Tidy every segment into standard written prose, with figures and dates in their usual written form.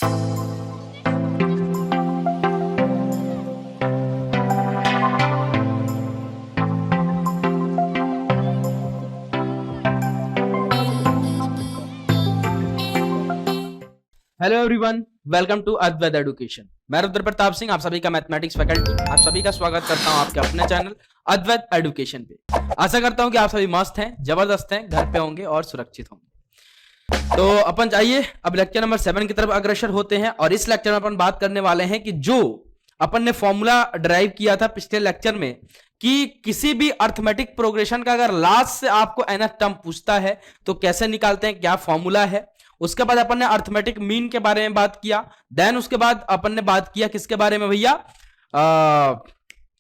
Hello everyone, welcome to Advait Education. मैं रुद्र प्रताप सिंह, आप सभी का मैथमेटिक्स फैकल्टी, आप सभी का स्वागत करता हूं आपके अपने चैनल अद्वैत एजुकेशन पे। आशा करता हूं कि आप सभी मस्त हैं, जबरदस्त हैं, घर पे होंगे और सुरक्षित होंगे। तो अपन चाहिए अब लेक्चर नंबर 7 की तरफ अग्रसर होते हैं और इस लेक्चर में अपन बात करने वाले हैं कि जो अपन ने फॉर्मूला ड्राइव किया था पिछले लेक्चर में कि किसी भी अर्थमेटिक प्रोग्रेशन का अगर लास्ट से आपको nth टर्म पूछता है तो कैसे निकालते हैं, क्या फॉर्मूला है। उसके बाद अपन ने अर्थमेटिक मीन के बारे में बात किया। देन उसके बाद अपन ने बात किया किसके बारे में भैया,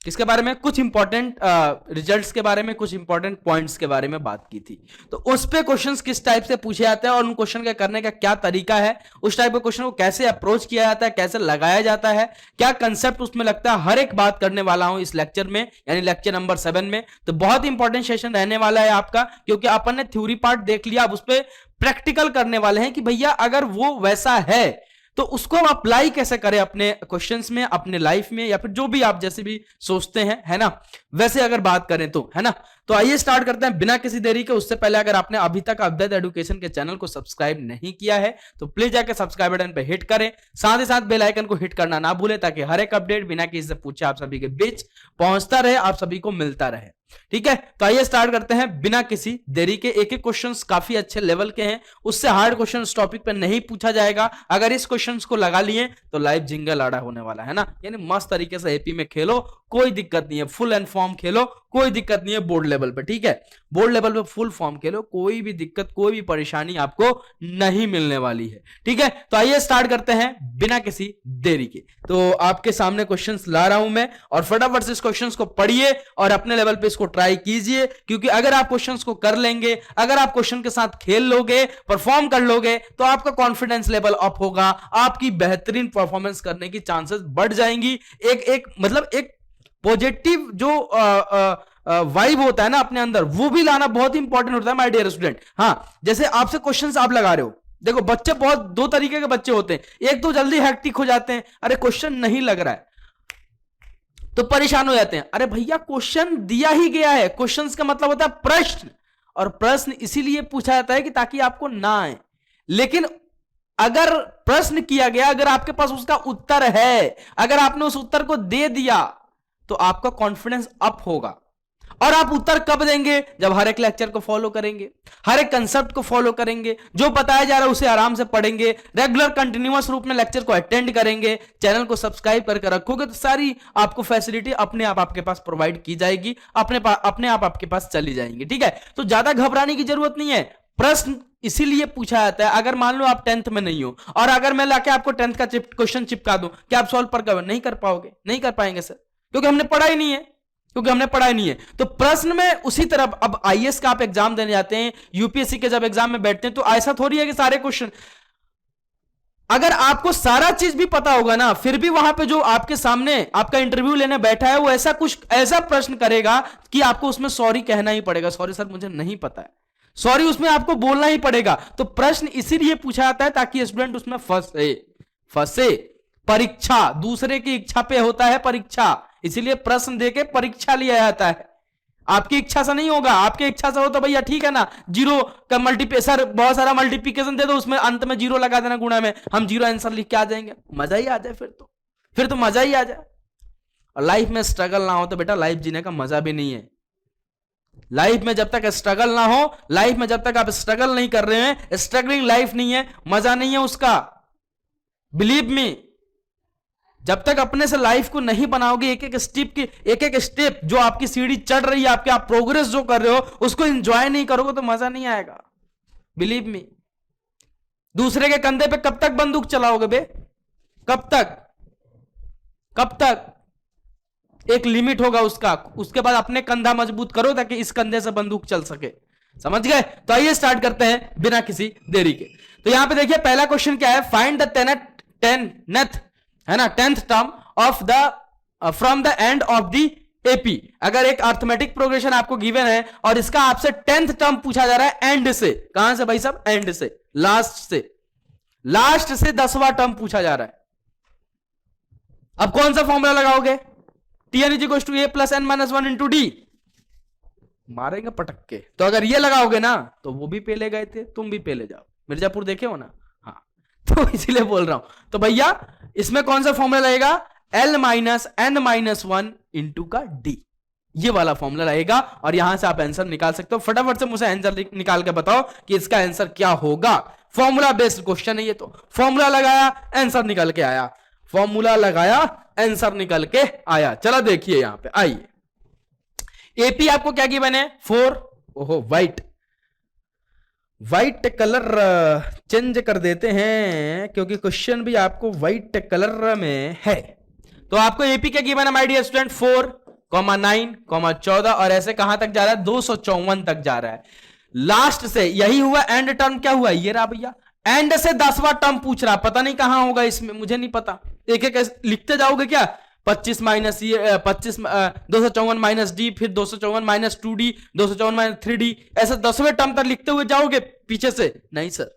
किसके बारे में, कुछ इंपॉर्टेंट रिजल्ट्स के बारे में, कुछ इंपॉर्टेंट पॉइंट्स के बारे में बात की थी। तो उस पे क्वेश्चंस किस टाइप से पूछे जाते हैं और उन क्वेश्चन के करने का क्या तरीका है, उस टाइप के क्वेश्चन को कैसे अप्रोच किया जाता है, कैसे लगाया जाता है, क्या कंसेप्ट उसमें लगता है, हर एक बात करने वाला हूं इस लेक्चर में, यानी लेक्चर नंबर 7 में। तो बहुत इंपॉर्टेंट सेशन रहने वाला है आपका, क्योंकि अपन ने थ्योरी पार्ट देख लिया, अब उस पर प्रैक्टिकल करने वाले हैं कि भैया अगर वो वैसा है तो उसको हम अप्लाई कैसे करें अपने क्वेश्चंस में, अपने लाइफ में, या फिर जो भी आप जैसे भी सोचते हैं, है ना, वैसे अगर बात करें तो, है ना। तो आइए स्टार्ट करते हैं बिना किसी देरी के। उससे पहले अगर आपने अभी तक अद्वैत एजुकेशन के चैनल को सब्सक्राइब नहीं किया है तो प्लीज जाकर सब्सक्राइब बटन पे हिट करें, साथ ही साथ बेल आइकन को हिट करना ना भूलें, ताकि हर एक अपडेट बिना किसी से पूछे आप सभी के बीच पहुंचता रहे, आप सभी को मिलता रहे। ठीक है, तो आइए स्टार्ट करते हैं बिना किसी देरी के। एक एक क्वेश्चंस काफी अच्छे लेवल के हैं, उससे हार्ड क्वेश्चन टॉपिक पे नहीं पूछा जाएगा। अगर इस क्वेश्चंस को लगा लिए तो लाइव जिंगल आड़ा होने वाला है ना, यानी मस्त तरीके से एपी में खेलो, कोई दिक्कत नहीं है, फुल एंड फॉर्म खेलो, कोई दिक्कत नहीं है बोर्ड लेवल पे। ठीक है, बोर्ड लेवल पे फुल फॉर्म खेलो, कोई भी दिक्कत, कोई भी परेशानी आपको नहीं मिलने वाली है। ठीक है, तो आइए स्टार्ट करते हैं बिना किसी देरी के। तो आपके सामने क्वेश्चंस ला रहा हूं मैं, और फटाफट से इस क्वेश्चंस को पढ़िए और अपने लेवल पे इसको ट्राई कीजिए, क्योंकि अगर आप क्वेश्चंस को कर लेंगे, अगर आप क्वेश्चन के साथ खेल लोगे, परफॉर्म कर लोगे, तो आपका कॉन्फिडेंस लेवल अप होगा, आपकी बेहतरीन परफॉर्मेंस करने की चांसेस बढ़ जाएंगी। एक मतलब एक पॉजिटिव जो वाइब होता है ना अपने अंदर, वो भी लाना बहुत इंपॉर्टेंट होता है माय डियर स्टूडेंट। हाँ, जैसे आपसे क्वेश्चंस आप लगा रहे हो, देखो बच्चे बहुत दो तरीके के बच्चे होते हैं। एक तो जल्दी हैक्टिक हो जाते हैं, अरे क्वेश्चन नहीं लग रहा है तो परेशान हो जाते हैं। अरे भैया क्वेश्चन दिया ही गया है, क्वेश्चन का मतलब होता है प्रश्न, और प्रश्न इसीलिए पूछा जाता है कि ताकि आपको ना आए। लेकिन अगर प्रश्न किया गया, अगर आपके पास उसका उत्तर है, अगर आपने उस उत्तर को दे दिया तो आपका कॉन्फिडेंस अप होगा। और आप उत्तर कब देंगे? जब हर एक लेक्चर को फॉलो करेंगे, हर एक कंसेप्ट को फॉलो करेंगे, जो बताया जा रहा है उसे आराम से पढ़ेंगे, रेगुलर कंटिन्यूअस रूप में लेक्चर को अटेंड करेंगे, चैनल को सब्सक्राइब करके रखोगे तो सारी आपको फैसिलिटी अपने आप आपके पास प्रोवाइड की जाएगी, अपने आप आपके पास चली जाएंगी। ठीक है, तो ज्यादा घबराने की जरूरत नहीं है। प्रश्न इसीलिए पूछा जाता है, अगर मान लो आप 10th में नहीं हो और अगर मैं लाके आपको 10th का क्वेश्चन चिपका दूं, क्या आप सॉल्व कर नहीं कर पाओगे? नहीं कर पाएंगे सर, क्योंकि हमने पढ़ा ही नहीं है, तो प्रश्न में उसी तरह, अब आईएएस का आप एग्जाम देने जाते हैं, यूपीएससी के जब एग्जाम में बैठते हैं तो ऐसा थोड़ी है कि सारे क्वेश्चन, अगर आपको सारा चीज भी पता होगा ना, फिर भी वहां पे जो आपके सामने आपका इंटरव्यू लेने बैठा है वो ऐसा प्रश्न करेगा कि आपको उसमें सॉरी कहना ही पड़ेगा, सॉरी सर मुझे नहीं पता है, सॉरी उसमें आपको बोलना ही पड़ेगा। तो प्रश्न इसीलिए पूछा जाता है ताकि स्टूडेंट उसमें फंसे। परीक्षा दूसरे की इच्छा पे होता है परीक्षा, इसीलिए प्रश्न देके परीक्षा लिया जाता है। आपकी इच्छा से नहीं होगा, आपकी इच्छा से हो तो भैया ठीक है ना, जीरो का सर बहुत सारा मल्टीप्लिकेशन दे दो, उसमें अंत में जीरो लगा देना गुणा में, हम जीरो आंसर लिख के आ जाएंगे, मजा ही आ जाए फिर तो मजा ही आ जाए। और लाइफ में स्ट्रगल ना हो तो बेटा लाइफ जीने का मजा भी नहीं है। लाइफ में जब तक स्ट्रगल ना हो, लाइफ में जब तक आप स्ट्रगल नहीं कर रहे हैं, स्ट्रगलिंग लाइफ नहीं है, मजा नहीं है उसका। बिलीव मी, जब तक अपने से लाइफ को नहीं बनाओगे, एक एक स्टेप जो आपकी सीढ़ी चढ़ रही है, आपके आप प्रोग्रेस जो कर रहे हो उसको एंजॉय नहीं करोगे तो मजा नहीं आएगा। बिलीव मी, दूसरे के कंधे पे कब तक बंदूक चलाओगे बे? कब तक? एक लिमिट होगा उसका, उसके बाद अपने कंधा मजबूत करो ताकि इस कंधे से बंदूक चल सके। समझ गए? तो आइए स्टार्ट करते हैं बिना किसी देरी के। तो यहां पे देखिए पहला क्वेश्चन क्या है, फाइंड द टेंथ है ना, 10th term of the from the end of the AP. अगर एक अर्थमेटिक प्रोग्रेशन आपको गिवन है और इसका आपसे 10th टर्म पूछा जा रहा है एंड से, कहां से भाई साहब? एंड से, लास्ट से। लास्ट से 10वां टर्म पूछा जा रहा है। अब कौन सा फॉर्मूला लगाओगे? Tn is equal to A plus N minus one into D, मारेंगे पटक के। तो अगर ये लगाओगे ना तो वो भी पेले गए थे, तुम भी पेले जाओ। मिर्जापुर देखे हो ना? हाँ, तो इसीलिए बोल रहा हूं। तो भैया इसमें कौन सा फॉर्मूला लगेगा? L minus N minus one into का डी, ये वाला फॉर्मूला रहेगा। और यहां से आप आंसर निकाल सकते हो। फटाफट से मुझे आंसर निकाल के बताओ कि इसका आंसर क्या होगा। फॉर्मूला बेस्ड क्वेश्चन है ये। तो फॉर्मूला लगाया, आंसर निकल के आया, फॉर्मूला लगाया, आंसर निकल के आया। चलो देखिए यहां पे आइए, एपी आपको क्या गिवन है? 4। ओहो, व्हाइट कलर चेंज कर देते हैं क्योंकि क्वेश्चन भी आपको व्हाइट कलर में है। तो आपको एपी क्या गिवन है माय डियर स्टूडेंट? 4, 9, 14 और ऐसे कहां तक जा रहा है? 254 तक जा रहा है। लास्ट से यही हुआ, एंड टर्म क्या हुआ? ये रहा भैया, एंड से 10वां टर्म पूछ रहा। पता नहीं कहां होगा इसमें, मुझे नहीं पता। एक एक लिखते जाओगे क्या? 25 माइनस ये 25 254 माइनस डी, फिर 254 माइनस 2d, 254 माइनस 3d, ऐसे 10वें टर्म तक लिखते हुए जाओगे पीछे से? नहीं सर,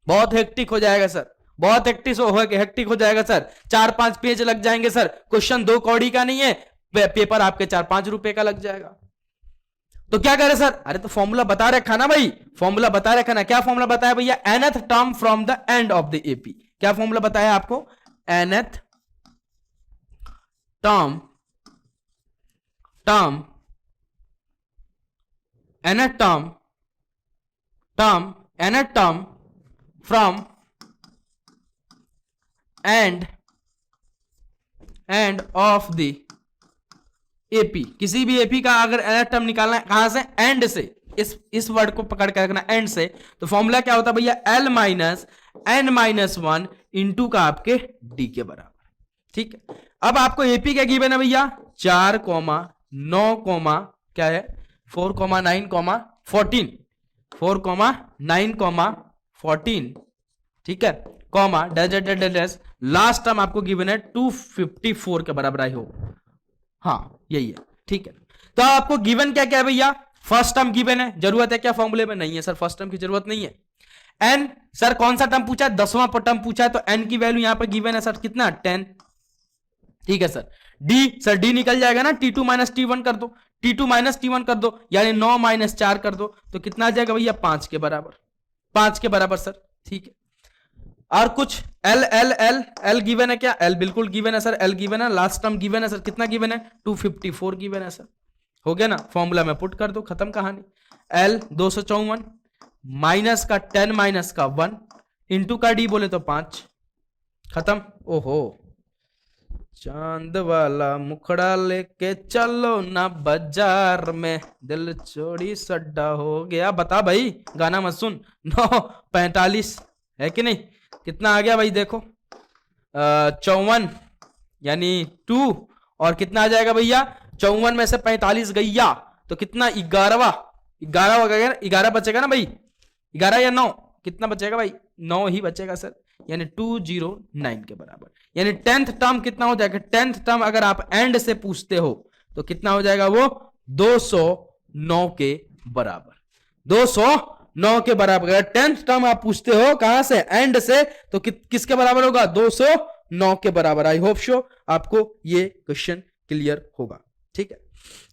बहुत हेक्टिक हो जाएगा सर, बहुत हेक्टिक हो जाएगा सर। 4-5 पेज लग जाएंगे सर। क्वेश्चन 2 कौड़ी का नहीं है, पेपर आपके 4-5 रुपए का लग जाएगा। तो क्या करें सर? अरे तो फॉर्मूला बता रखा ना भाई, फॉर्मूला बता रखा ना। क्या फॉर्मूला बताया भैया? nth term from the end of the AP. क्या फॉर्मूला बताया आपको? nth term from end of the AP. किसी भी एपी का अगर nth टर्म निकालना है, कहां से? एंड से। इस वर्ड को पकड़ कर रखना, एंड से। तो फॉर्मूला क्या होता है भैया? L minus N minus one into का आपके डी के बराबर। ठीक है, अब आपको एपी क्या गिवन है भैया? 4, 9, क्या है? 4, 9, 14, 4, 9, 14, ठीक है, कॉमा डैश, लास्ट टर्म आपको गिवन है 254 के बराबर आई हो। हाँ यही है, ठीक है। तो आपको गिवन क्या क्या है भैया? फर्स्ट टर्म गिवन है, जरूरत है क्या फॉर्मूले में? नहीं है सर, फर्स्ट टर्म की जरूरत नहीं है। एन सर कौन सा टर्म पूछा है? 10वां टर्म पूछा है, तो एन की वैल्यू यहां पर गिवन है सर कितना? 10, ठीक है सर। डी सर, डी निकल जाएगा ना, T2 माइनस T1 कर दो, T2 माइनस T1 कर दो, यानी 9 माइनस 4 कर दो, तो कितना आ जाएगा भैया? 5 के बराबर, 5 के बराबर सर, ठीक है। और कुछ एल गिवन है क्या? एल बिल्कुल गिवन है सर, एल गिवन है, लास्ट टर्म गिवन है सर, कितना गिवन है? 254 गिवन है सर। हो गया ना, फॉर्मूला में पुट कर दो, खत्म कहानी। एल 254 माइनस का 10 माइनस का 1 इंटू का डी बोले तो 5, खत्म। ओहो, चांद वाला मुखड़ा लेके चलो ना बाजार में, दिल चोरी सड्डा हो गया। बता भाई, गाना मत सुन। 9:45 है कि नहीं? कितना आ गया भाई? देखो 54 यानी 2, और कितना आ जाएगा भैया? 54 में से 45 गैया तो कितना? 11 बचेगा ना भाई? 11 या 9, कितना बचेगा भाई? 9 ही बचेगा सर, यानी 209 के बराबर। यानी 10th टर्म कितना हो जाएगा? 10th टर्म अगर आप एंड से पूछते हो तो कितना हो जाएगा? वो 209 के बराबर, 209 के बराबर। अगर 10th टर्म आप पूछते हो कहां से? एंड से, तो किसके बराबर होगा? 209 के बराबर। आई होप शो आपको ये क्वेश्चन क्लियर होगा, ठीक है।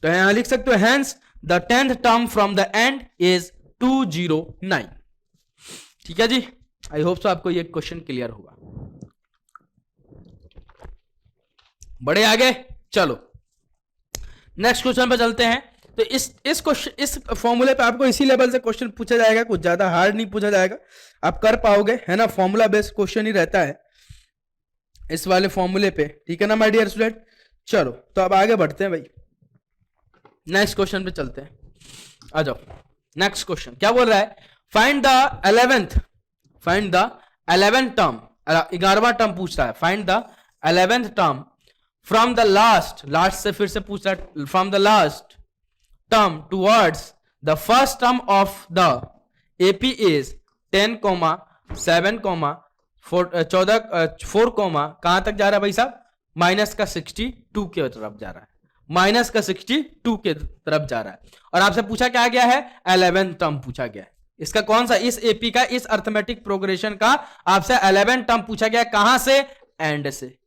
तो यहां लिख सकते हो, hence the 10th term from the end is 209, ठीक है जी। आई होप सो आपको ये क्वेश्चन क्लियर होगा। बड़े आगे चलो, नेक्स्ट क्वेश्चन पे चलते हैं। तो इस क्वेश्चन, इस फॉर्मूले पे आपको इसी लेवल से क्वेश्चन पूछा जाएगा, कुछ ज्यादा हार्ड नहीं पूछा जाएगा, आप कर पाओगे, है ना। फॉर्मूला बेस्ड क्वेश्चन ही रहता है इस वाले फॉर्मूले पे, ठीक है ना माय डियर स्टूडेंट। चलो तो अब आगे बढ़ते हैं भाई, नेक्स्ट क्वेश्चन पे चलते हैं। आ जाओ, नेक्स्ट क्वेश्चन क्या बोल रहा है? फाइंड द 11th टर्म, 11वां टर्म पूछ रहा है। Find the 11th term from the last से फिर से पूछ रहा है, from the last term towards the first term of the AP is 10, 7, 4, कहां तक जा रहा है भाई साहब? माइनस का 62 के तरफ जा रहा है, माइनस का 62 के तरफ जा रहा है। और आपसे पूछा क्या गया है? 11th टर्म पूछा गया है, इसका कौन सा, इस एपी का, इस अर्थमेटिक प्रोग्रेशन का आपसे 11 टर्म पूछा गया। कहां से, एंड से।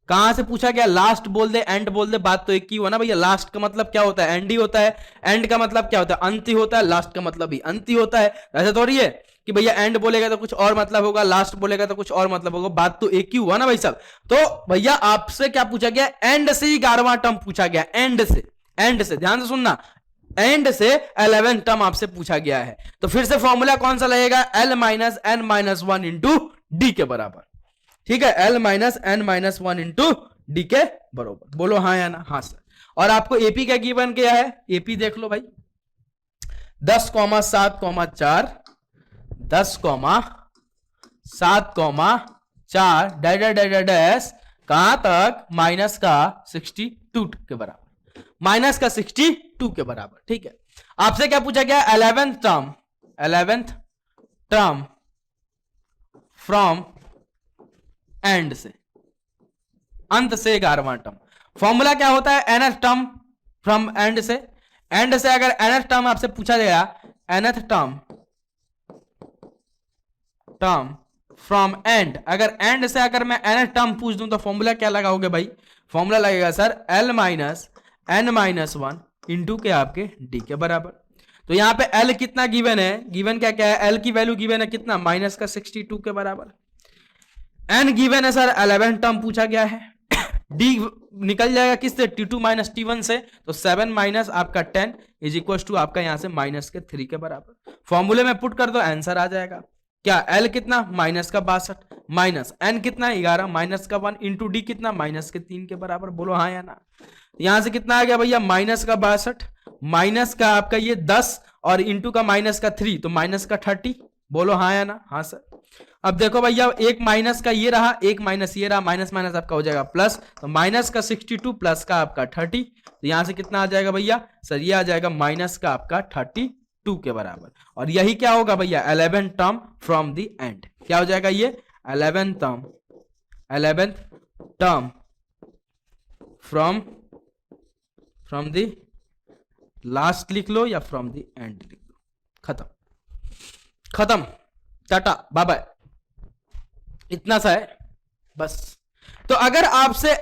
कहां से पूछा गया, लास्ट बोल दे, एंड बोल दे, बात तो एक ही हो ना भैया। लास्ट का मतलब क्या होता है, एंड ही होता है। एंड का मतलब क्या होता है, अंत ही होता है। लास्ट का मतलब भी अंत ही होता है। ऐसा थोड़ी है कि भैया एंड बोलेगा तो कुछ और मतलब होगा, लास्ट बोलेगा तो कुछ और मतलब होगा। बात तो एक ही हुआ ना भाई साहब। तो भैया आपसे क्या पूछा गया, एंड से 11वां टर्म पूछा गया, एंड से। एंड से ध्यान से सुनना, एंड से 11 टर्म आपसे पूछा गया है। तो फिर से फॉर्मूला कौन सा लगेगा, L minus N minus one into D के बराबर। ठीक है, L minus N minus one into D के बराबर। बोलो हाँ या ना, हाँ सर। और आपको एपी का गिवन क्या है, एपी देख लो भाई, 10,7,4 10,7,4 डैश कहां तक, माइनस का 62 के बराबर, माइनस का 62 के बराबर। ठीक है, आपसे क्या पूछा गया, 11th टर्म फ्रॉम एंड से, अंत से 11वां टर्म। फॉर्मूला क्या होता है, nth टर्म फ्रॉम एंड से। एंड से अगर nth टर्म आपसे पूछा गया, nth टर्म फ्रॉम एंड, अगर एंड से अगर मैं nth टर्म पूछ दूं तो फॉर्मूला क्या लगाओगे भाई, फॉर्मूला लगेगा sir l minus n minus one into के आपके d के बराबर। तो यहां पे l कितना गिवन है, गिवन क्या क्या है, l की वैल्यू गिवन है कितना, माइनस का 62 के बराबर। n गिवन है सर 11 टर्म पूछा गया है। d निकल जाएगा किससे, t2 माइनस t1 से, तो 7 माइनस आपका 10 इज इक्वल टू आपका यहां से माइनस के 3 के बराबर। फॉर्मूले में पुट कर दो, आंसर आ जाएगा क्या, l कितना, माइनस का 62, माइनस n कितना 11, माइनस का 1 इंटू डी कितना, माइनस के 3 के बराबर। बोलो हाँ या ना। यहां से कितना आ गया भैया, माइनस का 62, माइनस का आपका ये 10 और इंटू का माइनस का 3, तो माइनस का 30। बोलो हाँ या ना, हाँ सर। अब देखो भैया, एक माइनस का ये रहा, एक माइनस ये रहा, माइनस माइनस आपका हो जाएगा प्लस, तो माइनस का 62 प्लस का आपका 30, तो यहां से कितना आ जाएगा भैया सर, ये आ जाएगा माइनस का आपका 32 के बराबर। और यही क्या होगा भैया, 11 टर्म फ्रॉम द एंड। क्या हो जाएगा ये, 11th term from the last लिख लो या फ्रॉम द एंड लिख लो, खत्म, टाटा बाय बाय, इतना सा है बस। तो अगर आपसे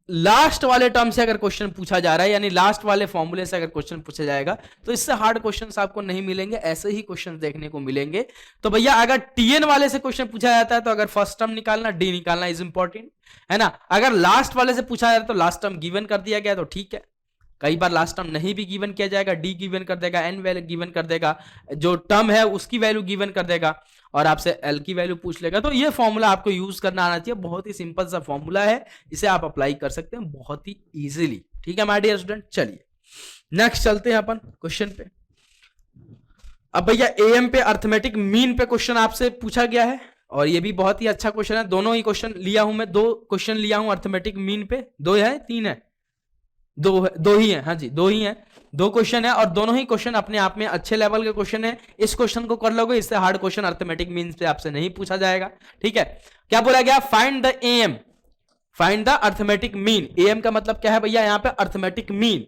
लास्ट वाले टर्म से अगर क्वेश्चन पूछा जा रहा है, यानी लास्ट वाले फॉर्मूले से अगर क्वेश्चन पूछा जाएगा, तो इससे हार्ड क्वेश्चंस आपको नहीं मिलेंगे, ऐसे ही क्वेश्चंस देखने को मिलेंगे। तो भैया अगर टीएन वाले से क्वेश्चन पूछा जाता है तो अगर फर्स्ट टर्म निकालना, डी निकालना इज इंपॉर्टेंट, है ना। अगर लास्ट वाले से पूछा जाता है तो लास्ट टर्म गिवन कर दिया गया तो ठीक है, कई बार लास्ट टर्म नहीं भी गिवन किया जाएगा, डी गिवन कर देगा, एन वैल्यू गिवन कर देगा, जो टर्म है उसकी वैल्यू गिवन कर देगा और आपसे एल की वैल्यू पूछ लेगा। तो ये फॉर्मूला आपको यूज करना आना चाहिए, बहुत ही सिंपल सा फॉर्मूला है, इसे आप अप्लाई कर सकते हैं बहुत ही इजीली। ठीक है माय डियर स्टूडेंट, चलिए नेक्स्ट चलते हैं अपन क्वेश्चन पे। अब भैया एएम पे अर्थमेटिक मीन पे क्वेश्चन आपसे पूछा गया है और ये भी बहुत ही अच्छा क्वेश्चन है। दोनों ही क्वेश्चन लिया हूं मैं, 2 क्वेश्चन लिया हूं अर्थमेटिक मीन पे, 2 है 3 है, 2 ही है, हाँ जी 2 ही है, 2 क्वेश्चन है और दोनों ही क्वेश्चन अपने आप में अच्छे लेवल के क्वेश्चन है। इस क्वेश्चन को कर लोगे, इससे हार्ड क्वेश्चन अर्थमेटिक मीन से आपसे नहीं पूछा जाएगा। ठीक है, क्या बोला गया, find the am, find the arithmetic mean. Am का मतलब क्या है भैया, यहाँ पे arithmetic mean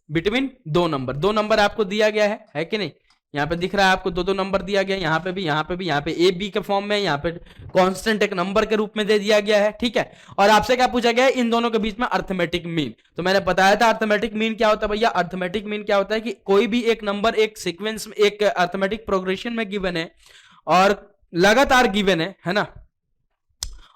between 2 number, 2 number आपको दिया गया है कि नहीं, यहाँ पे दिख रहा है आपको 2 नंबर दिया गया, यहाँ पे भी, यहाँ पे भी, यहाँ पे ए बी के फॉर्म में, यहाँ पे कांस्टेंट एक नंबर के रूप में दे दिया गया है। ठीक है, और आपसे क्या पूछा गया है, इन दोनों के बीच में अर्थमेटिक मीन। तो मैंने बताया था अर्थमेटिक मीन क्या होता है भैया, अर्थमेटिक मीन क्या होता है कि कोई भी एक नंबर एक सीक्वेंस में, एक अर्थमेटिक प्रोग्रेशन में गिवन है और लगातार गिवन है ना,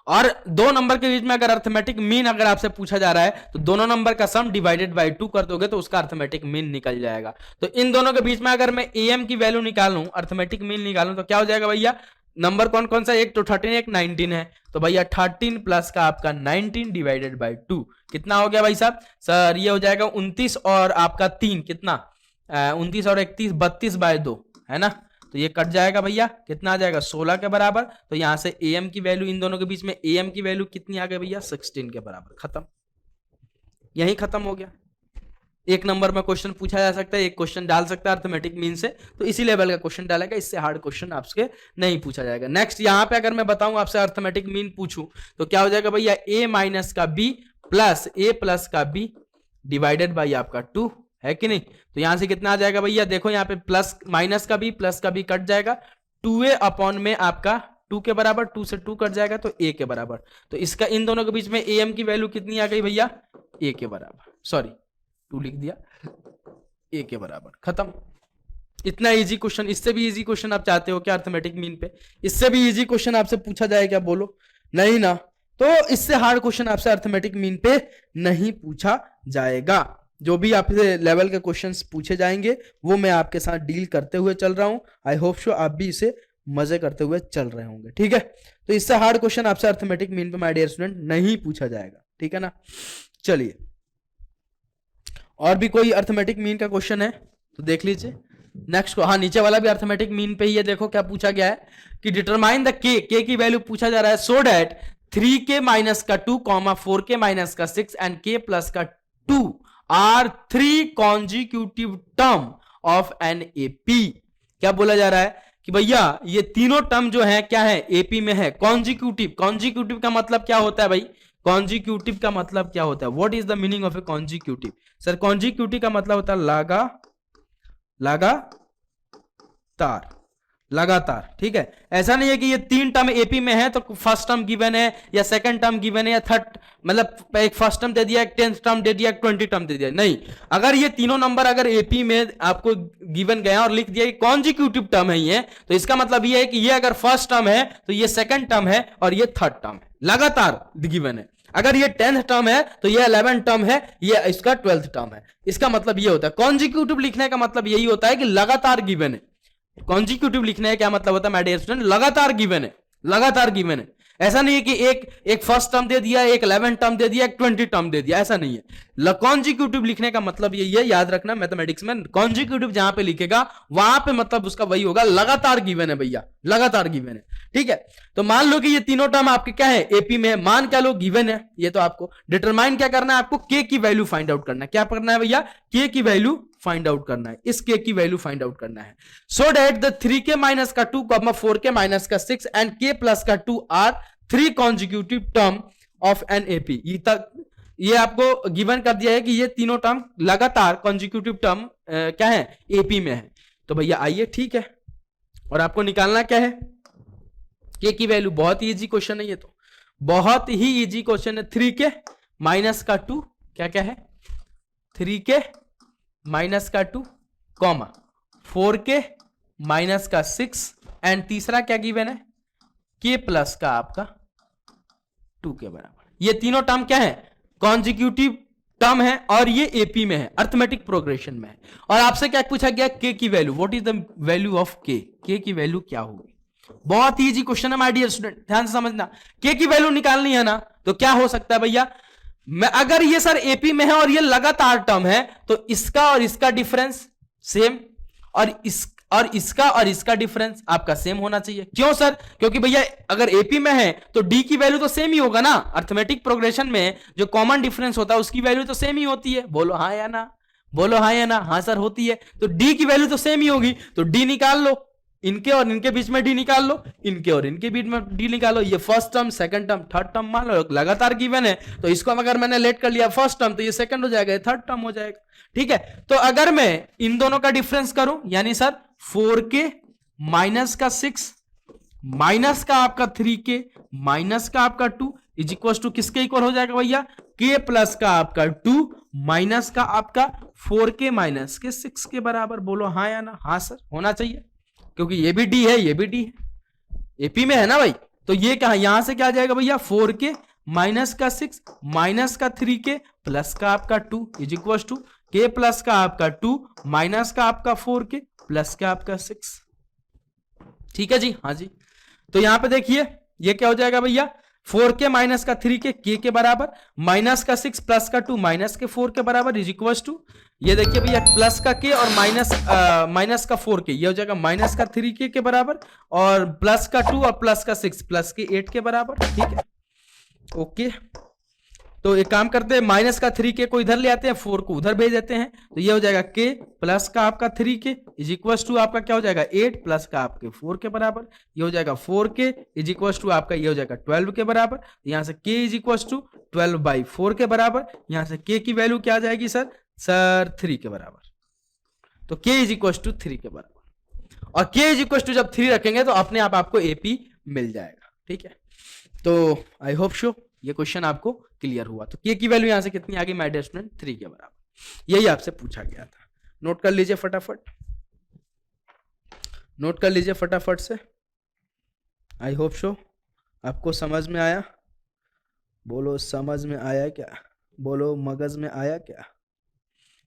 और 2 नंबर के बीच में अगर अर्थमेटिक मीन अगर आपसे पूछा जा रहा है तो दोनों नंबर का सम डिवाइडेड बाय 2 कर दोगे तो उसका अर्थमेटिक मीन निकल जाएगा। तो इन दोनों के बीच में अगर मैं एएम की वैल्यू निकालूं, अर्थमेटिक मीन निकालूं, तो क्या हो जाएगा भैया, नंबर कौन कौन सा, एक तो 13 एक 19 है, तो भैया 13 प्लस का आपका 19 डिवाइडेड बाय 2 कितना हो गया भाई साहब, सर ये हो जाएगा 29 और आपका 3 कितना, 29 और 31 32 बाय 2 है ना, तो ये कट जाएगा भैया, कितना आ जाएगा 16 के बराबर। तो यहां से एएम की वैल्यू, इन दोनों के बीच में एएम की वैल्यू कितनी आ गई भैया, 16 के बराबर, खत्म, यही खत्म हो गया। एक नंबर में क्वेश्चन पूछा जा सकता है, एक क्वेश्चन डाल सकता है अर्थमेटिक मीन से, तो इसी लेवल का क्वेश्चन डालेगा, इससे हार्ड क्वेश्चन आपसे नहीं पूछा जाएगा। नेक्स्ट यहां पे अगर मैं बताऊं आपसे अर्थमेटिक मीन पूछूं तो क्या हो जाएगा भैया, ए माइनस का बी प्लस ए प्लस का बी डिवाइडेड बाई आपका 2 है कि नहीं? तो यहां से कितना आ जाएगा भैया, देखो यहाँ पे प्लस माइनस का भी कट जाएगा, 2a अपॉन में आपका 2 के बराबर, 2 से 2 कट जाएगा तो a के बराबर। तो इसका इन दोनों के बीच में am की वैल्यू कितनी आ गई भैया, a के बराबर, सॉरी 2 लिख दिया, a के बराबर, खत्म। इतना इजी क्वेश्चन, इससे भी इजी क्वेश्चन आप चाहते हो क्या अर्थमेटिक मीन पे? इससे भी इजी क्वेश्चन आपसे पूछा जाए क्या, बोलो नहीं ना? तो इससे हार्ड क्वेश्चन आपसे अर्थमेटिक मीन पे नहीं पूछा जाएगा। जो भी आपसे लेवल के क्वेश्चंस पूछे जाएंगे वो मैं आपके साथ डील करते हुए चल रहा हूं। आई होप सो आप भी इसे मजे करते हुए चल रहे होंगे, ठीक है? तो इससे हार्ड क्वेश्चन आपसे अर्थमेटिक मीन पे माय डियर स्टूडेंट नहीं पूछा जाएगा, ठीक है ना? चलिए, और भी कोई अर्थमेटिक मीन का क्वेश्चन है तो देख लीजिए। नेक्स्ट को, हाँ नीचे वाला भी अर्थमेटिक मीन पे ही है। देखो क्या पूछा गया है कि डिटरमाइन द के की वैल्यू पूछा जा रहा है, सो डेट 3k माइनस का 2 4k माइनस का 6 एंड k प्लस का 2 are 3 consecutive term of an AP. क्या बोला जा रहा है कि भैया ये तीनों टर्म जो है क्या है, एपी में है, कॉन्जिक्यूटिव। कॉन्जिक्यूटिव का मतलब क्या होता है भाई? कॉन्जिक्यूटिव का मतलब क्या होता है? What is the meaning of A consecutive? Sir consecutive का मतलब होता है लगातार, ठीक है? ऐसा नहीं है कि ये 3 टर्म एपी में है तो फर्स्ट टर्म गिवन है या सेकंड टर्म गिवन है या थर्ड, मतलब एक फर्स्ट टर्म दे दिया, एक 10th टर्म दे दिया, एक 20 टर्म दे दिया, नहीं। अगर ये तीनों नंबर अगर एपी में आपको गिवन गया और लिख दिया कि कॉन्जिक्यूटिव टर्म है ये, तो इसका मतलब ये है कि ये अगर फर्स्ट टर्म है तो ये सेकंड टर्म है और ये थर्ड टर्म है, लगातार गिवन है। अगर ये 10th टर्म है तो ये 11th टर्म है, ये इसका 12th टर्म है। इसका मतलब ये होता है कॉन्जिक्यूटिव लिखने का मतलब यही होता है कि लगातार गिवन है। कॉन्जिक्यूटिव लिखने का क्या मतलब होता है माय डियर स्टूडेंट? लगातार गिवन है, लगातार गिवन है। ऐसा नहीं है कि एक फर्स्ट टर्म दे दिया, एक 11 टर्म दे दिया, एक 20 टर्म दे दिया, ऐसा नहीं है। कॉन्जिक्यूटिव लिखने का मतलब यही है, याद रखना मैथमेटिक्स में कॉन्जिक्यूटिव जहां पे लिखेगा वहां पे मतलब उसका वही होगा, लगातार गिवन है भैया, लगातार गिवन है, ठीक है? तो मान लो कि ये तीनों टर्म आपके क्या है, एपी में है, मान क्या लो गिवन है। ये तो आपको डिटरमाइन क्या करना है, आपको के की वैल्यू फाइंड आउट करना है। क्या करना है भैया? के की वैल्यू फाइंड आउट करना है, इस के की वैल्यू फाइंड आउट करना है। सो डेट द 3k माइनस का 2 4k माइनस का 6 एंड k प्लस का 2 are 3 consecutive term of an AP. ये आपको गिवन कर दिया है कि ये तीनों टर्म लगातार कॉन्जिक्यूटिव टर्म क्या है, एपी में है। तो भैया आइए, ठीक है, और आपको निकालना क्या है, के की वैल्यू। बहुत ही इजी क्वेश्चन है ये, तो बहुत ही इजी क्वेश्चन है। 3k माइनस का 2 क्या क्या है, 3k माइनस का 2 कॉमा 4k माइनस का 6 एंड तीसरा क्या गिवन है, k प्लस का आपका 2 के बराबर। ये तीनों टर्म क्या है, कॉन्जिक्यूटिव टर्म है और ये एपी में है, अर्थमेटिक प्रोग्रेशन में है। और आपसे क्या पूछा गया, के की value, what is the value of के, के की वैल्यू क्या होगी। बहुत ही इजी क्वेश्चन है माय डियर स्टूडेंट, ध्यान से समझना। के की वैल्यू निकालनी है ना, तो क्या हो सकता है भैया, मैं अगर ये सर एपी में है और ये लगातार टर्म है तो इसका और इसका डिफरेंस सेम, और इसका डिफरेंस आपका सेम होना चाहिए। क्यों सर? क्योंकि भैया अगर एपी में है तो डी की वैल्यू तो सेम ही होगा ना। अर्थमेटिक प्रोग्रेशन में जो कॉमन डिफरेंस होता है उसकी वैल्यू तो सेम ही होती है। बोलो हाँ या ना, बोलो हाँ या ना। हाँ सर होती है, तो डी की वैल्यू तो सेम ही होगी, तो डी निकाल लो, इनके और इनके बीच में डी निकाल लो, इनके और इनके बीच में डी निकालो। ये first term, second term, third term मान लो लगातार गिवन है, तो इसको अगर मैंने लेट कर लिया फर्स्ट टर्म तो ये सेकंड हो जाएगा, ये थर्ड टर्म हो जाएगा, ठीक है? तो अगर मैं इन दोनों का डिफरेंस करूं, यानी सर 4k माइनस का 6 माइनस का आपका 3k माइनस का आपका 2 इज इक्वल टू किसके इक्वल हो जाएगा भैया, k प्लस का आपका 2 माइनस का आपका 4k माइनस के 6 के बराबर। बोलो हाँ या ना। हाँ सर होना चाहिए, क्योंकि ये भी डी है, ये भी डी है, एपी में है ना भाई। तो ये क्या, यहां से क्या आ जाएगा भैया, 4k माइनस का 6 माइनस का 3k प्लस का आपका 2 is equal to k plus का आपका 2 माइनस का आपका 4k प्लस का आपका 6। ठीक है जी, हाँ जी। तो यहां पे देखिए ये क्या हो जाएगा भैया, 4k माइनस का 3k k के बराबर, माइनस का 6 प्लस का 2 माइनस के 4 के बराबर इज इक्वल टू, ये देखिए भैया प्लस का k और माइनस का 4k, ये हो जाएगा माइनस का 3k के बराबर, और प्लस का 2 और प्लस का 6 प्लस के 8 के बराबर। ठीक है, ओके। तो एक काम करते हैं, माइनस का 3k को इधर ले आते हैं, 4 को उधर भेज देते हैं, तो ये हो जाएगा k प्लस का आपका 3k इज इक्वल टू आपका क्या हो जाएगा 8 प्लस का आपके 4 के बराबर, ये हो जाएगा 4k इज इक्वल टू आपका ये हो जाएगा 12 के बराबर। यहाँ से k इज इक्वल टू 12/4 के बराबर, यहाँ से k की वैल्यू क्या आ जाएगी सर सर 3 के बराबर। तो k इज इक्वल टू 3 के बराबर, और k इज इक्वल टू जब 3 रखेंगे तो अपने आप आपको AP मिल जाएगा। ठीक है, तो आई होप शो ये क्वेश्चन आपको क्लियर हुआ। तो k की वैल्यू यहां से कितनी आ गई माय डियर स्टूडेंट, 3 के बराबर। यही आपसे पूछा गया था, नोट कर लीजिए फटाफट, नोट कर लीजिए फटाफट से। आई होप शो आपको समझ में आया। बोलो समझ में आया क्या, बोलो मगज में आया क्या,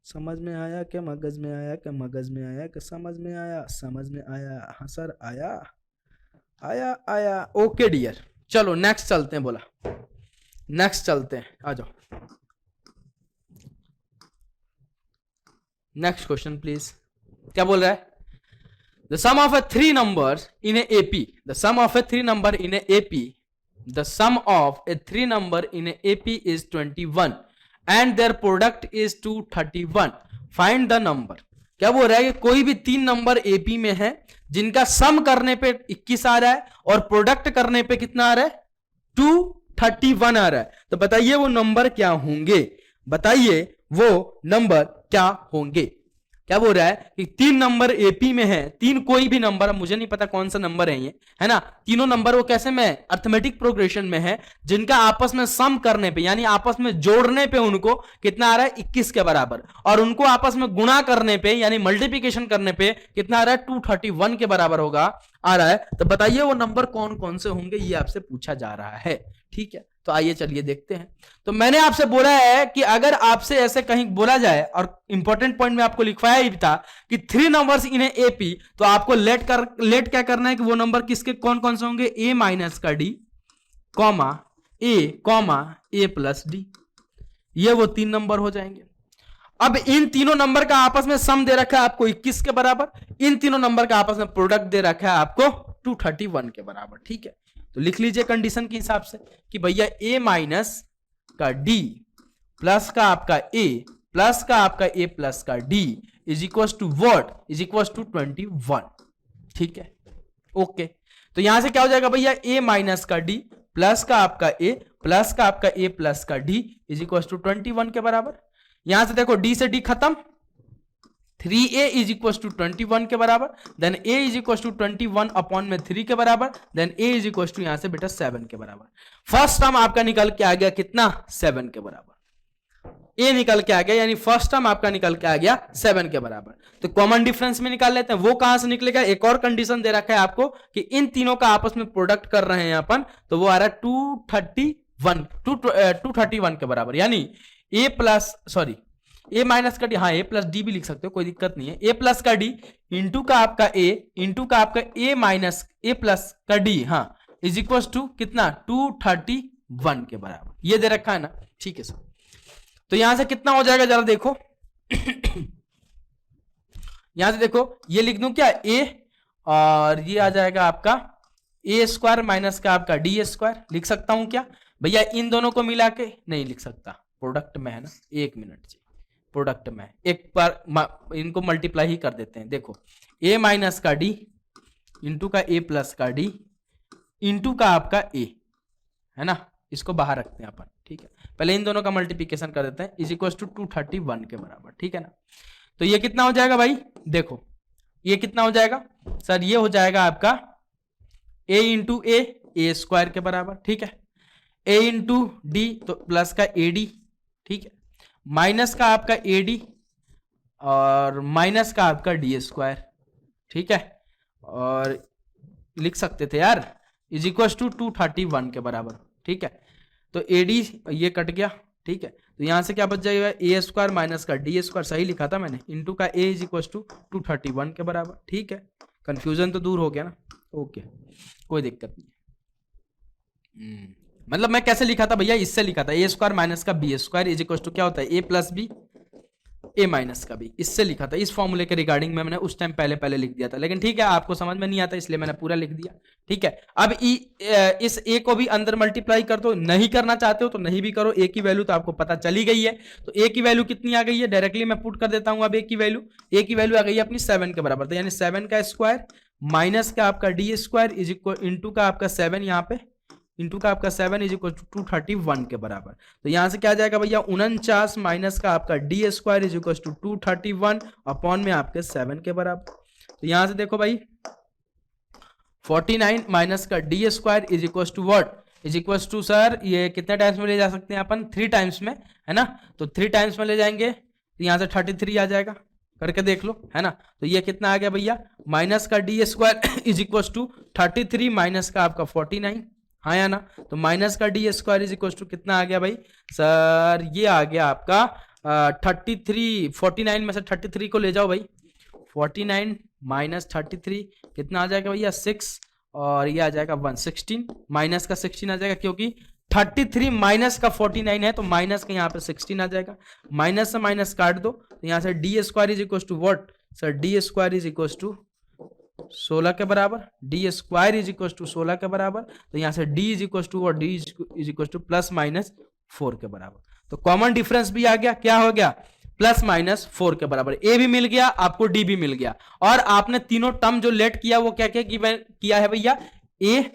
समझ में आया क्या, मगज में आया क्या, मगज में आया क्या, समझ में आया, समझ में आया, हाँ सर आया, आया आया। ओके डियर, चलो नेक्स्ट चलते हैं, बोला नेक्स्ट चलते हैं, आ जाओ नेक्स्ट क्वेश्चन प्लीज। क्या बोल रहा है, the sum of a three numbers in a AP, the sum of a three number in a AP, the sum of a three number in a AP is 21 and their product is 231, find the number। क्या बोल रहा है कि कोई भी तीन number AP में है जिनका सम करने पे 21 आ रहा है और प्रोडक्ट करने पे कितना आ रहा है, 231 आ रहा है। तो बताइए वो नंबर क्या होंगे, बताइए वो नंबर क्या होंगे। क्या बोल रहा है कि तीन नंबर एपी में है, तीन कोई भी नंबर, मुझे नहीं पता कौन सा नंबर है ये, है ना, तीनों नंबर वो कैसे में, अर्थमेटिक प्रोग्रेशन में है, जिनका आपस में सम करने पे यानी आपस में जोड़ने पे उनको कितना आ रहा है, 21 के बराबर, और उनको आपस में गुणा करने पे यानी मल्टीप्लिकेशन करने पे कितना आ रहा है, 231 के बराबर होगा, आ रहा है। तो बताइए वो नंबर कौन कौन से होंगे, ये आपसे पूछा जा रहा है। ठीक है, तो आइए चलिए देखते हैं। तो मैंने आपसे बोला है कि अगर आपसे ऐसे कहीं बोला जाए, और इंपॉर्टेंट पॉइंट में आपको लिखवाया ही था कि थ्री नंबर्स इन एपी, तो आपको लेट क्या करना है कि वो नंबर किसके कौन कौन से होंगे, ए माइनस का डी कॉमा ए प्लस डी, ये वो तीन नंबर हो जाएंगे। अब इन तीनों नंबर का आपस में सम दे रखा है आपको 21 के बराबर, इन तीनों नंबर का आपस में प्रोडक्ट दे रखा है आपको 231 के बराबर। ठीक है, तो लिख लीजिए कंडीशन के हिसाब से कि भैया ए माइनस का डी प्लस का आपका ए प्लस का आपका ए प्लस का D is equal to what, is equal to 21। ठीक है, ओके, तो यहां से क्या हो जाएगा भैया, ए माइनस का डी प्लस का आपका ए प्लस का आपका ए प्लस का डी इज इक्वल टू 21 के बराबर। यहां से देखो डी से डी खत्म, 3a इज इक्वल टू 21 के बराबर, then a is equal to 21 upon में 3 के बराबर, then a is equal to यहां से बेटा 7 के बराबर। फर्स्ट टर्म आपका निकल के आ गया कितना, 7 के बराबर। a निकल के आ गया यानी फर्स्ट टर्म आपका निकल के आ गया 7 के बराबर। तो कॉमन डिफरेंस में निकाल लेते हैं, वो कहां से निकलेगा, एक और कंडीशन दे रखा है आपको कि इन तीनों का आपस में प्रोडक्ट कर रहे हैं अपन, तो वो आ रहा है 231 के बराबर, यानी a plus sorry A minus का डी, हाँ ए प्लस डी भी लिख सकते हो, कोई दिक्कत नहीं है, ए प्लस का डी इंटू का आपका ए इंटू का आपका ए माइनस ए प्लस का डी, हाँ इज इक्वल टू कितना 231 के बराबर, ये दे रखा है ना। ठीक है सर, तो यहां से कितना हो जाएगा जरा देखो यहां से देखो, ये लिख दूं क्या ए, और ये आ जाएगा आपका ए स्क्वायर माइनस का आपका डी स्क्वायर, लिख सकता हूं क्या भैया, इन दोनों को मिला के नहीं लिख सकता, प्रोडक्ट में है ना, एक मिनट जी, प्रोडक्ट में एक बार इनको मल्टीप्लाई ही कर देते हैं। देखो a माइनस का डी इंटू का a प्लस का डी इंटू का आपका a, है ना, इसको बाहर रखते हैं अपन। ठीक है, पहले इन दोनों का मल्टीप्लिकेशन कर देते हैं, इज इक्वल टू 231 के बराबर। ठीक है ना, तो ये कितना हो जाएगा भाई, देखो ये कितना हो जाएगा सर, ये हो जाएगा आपका a इंटू ए स्क्वायर के बराबर। ठीक है, a इंटू डी तो प्लस का ए डी, ठीक है, माइनस का आपका ए डी और माइनस का आपका डी स्क्वायर। ठीक है, और लिख सकते थे यार इज इक्वल टू 231 के बराबर। ठीक है, तो ए डी ये कट गया। ठीक है, तो यहां से क्या बच जाएगा, ए स्क्वायर माइनस का डी स्क्वायर, सही लिखा था मैंने, इंटू का ए इज इक्वल टू 231 के बराबर। ठीक है, कंफ्यूजन तो दूर हो गया ना, ओके कोई दिक्कत नहीं। मतलब मैं कैसे लिखा था भैया, इससे लिखा था ए स्क्वायर माइनस का B square is equal to क्या होता है, A plus B A minus का बी, इससे लिखा था, इस फॉर्मूले के रिगार्डिंग में मैंने उस टाइम पहले लिख दिया था, लेकिन ठीक है आपको समझ में नहीं आता इसलिए मैंने पूरा लिख दिया। ठीक है, अब इस ए को भी अंदर मल्टीप्लाई कर दो, नहीं करना चाहते हो तो नहीं भी करो, ए की वैल्यू तो आपको पता चली गई है। तो ए की वैल्यू कितनी आ गई है, डायरेक्टली मैं पुट कर देता हूं। अब ए की वैल्यू आ गई है अपनी 7 के बराबर, तो यानी 7 का स्क्वायर माइनस का आपका D square is equal into का आपका 7 यहाँ पे इंटू का आपका 7 इज इक्वल टू 231 के बराबर। तो यहां से क्या आ जाएगा भैया 49 माइनस का आपका D square is equal to 231 upon में आपके 7 के बराबर। तो यहां से देखो भाई 49 माइनस का D square is equal to what, is equal to sir ये कितने टाइम्स में ले जा सकते हैं अपन, 3 टाइम्स में, है ना। तो 3 टाइम्स में ले जाएंगे तो यहां से 33 आ जाएगा, करके देख लो, है ना। तो ये कितना आ गया भैया, माइनस का D square is equal to 33 minus का आपका 49, हाँ या ना। तो माइनस का D square is equal to कितना आ गया भाई सर, ये आ गया आपका 33, 49 में से 33 को ले जाओ भाई, 49 माइनस 33 कितना आ जाएगा भैया 6, और ये आ जाएगा 116, माइनस का 16 आ जाएगा क्योंकि 33 माइनस का 49 है तो माइनस का यहाँ पे 16 आ जाएगा, माइनस से माइनस काट दो तो यहाँ से D square is equal to what sir, D square is equal to 16 के बराबर, D square is equal to 16 के बराबर। तो यहाँ से डी इज इक्वल टू और D is equal to plus minus 4 के बराबर। तो कॉमन डिफरेंस भी आ गया, क्या हो गया प्लस माइनस 4 के बराबर। ए भी मिल गया आपको, डी भी मिल गया, और आपने तीनों टर्म जो लेट किया वो क्या क्या किया है भैया, ए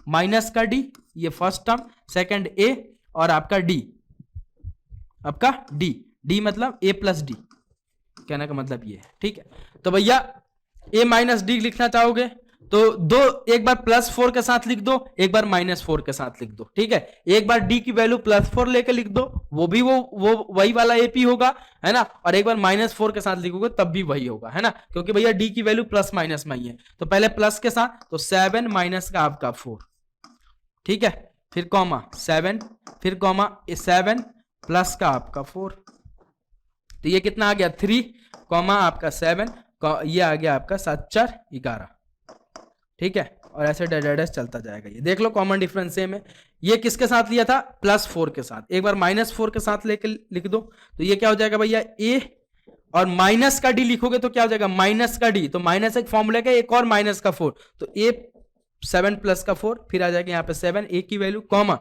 माइनस का डी, ये फर्स्ट टर्म, सेकंड ए और आपका डी, आपका डी, डी मतलब ए प्लस डी, कहने का मतलब ये है, ठीक है। तो भैया ए माइनस डी लिखना चाहोगे तो दो, एक बार प्लस 4 के साथ लिख दो, एक बार माइनस 4 के साथ लिख दो, ठीक है। एक बार डी की वैल्यू प्लस 4 लेके लिख दो, वो भी वो वही वाला एपी होगा, है ना। और एक बार माइनस 4 के साथ लिखोगे तब भी वही होगा, है ना, क्योंकि भैया डी की वैल्यू प्लस माइनस में ही है। तो पहले प्लस के साथ तो 7 माइनस का आपका 4, ठीक है, फिर कॉमा 7, फिर कॉमा 7 प्लस का आपका 4, तो ये कितना आ गया 3, कॉमा आपका 7, ये आ गया आपका 7 4 11, ठीक है। और ऐसे डेडेस चलता जाएगा। ये देख लो कॉमन डिफरेंस सेम है। ये किसके साथ लिया था, प्लस 4 के साथ, एक बार माइनस 4 के साथ लेके लिख दो तो ये क्या हो जाएगा भैया ए, और माइनस का डी लिखोगे तो क्या हो जाएगा माइनस का डी, तो माइनस एक फॉर्मूला का एक और माइनस का 4, तो ए 7 प्लस का 4, फिर आ जाएगा यहाँ पे 7 ए की वैल्यू, कॉमा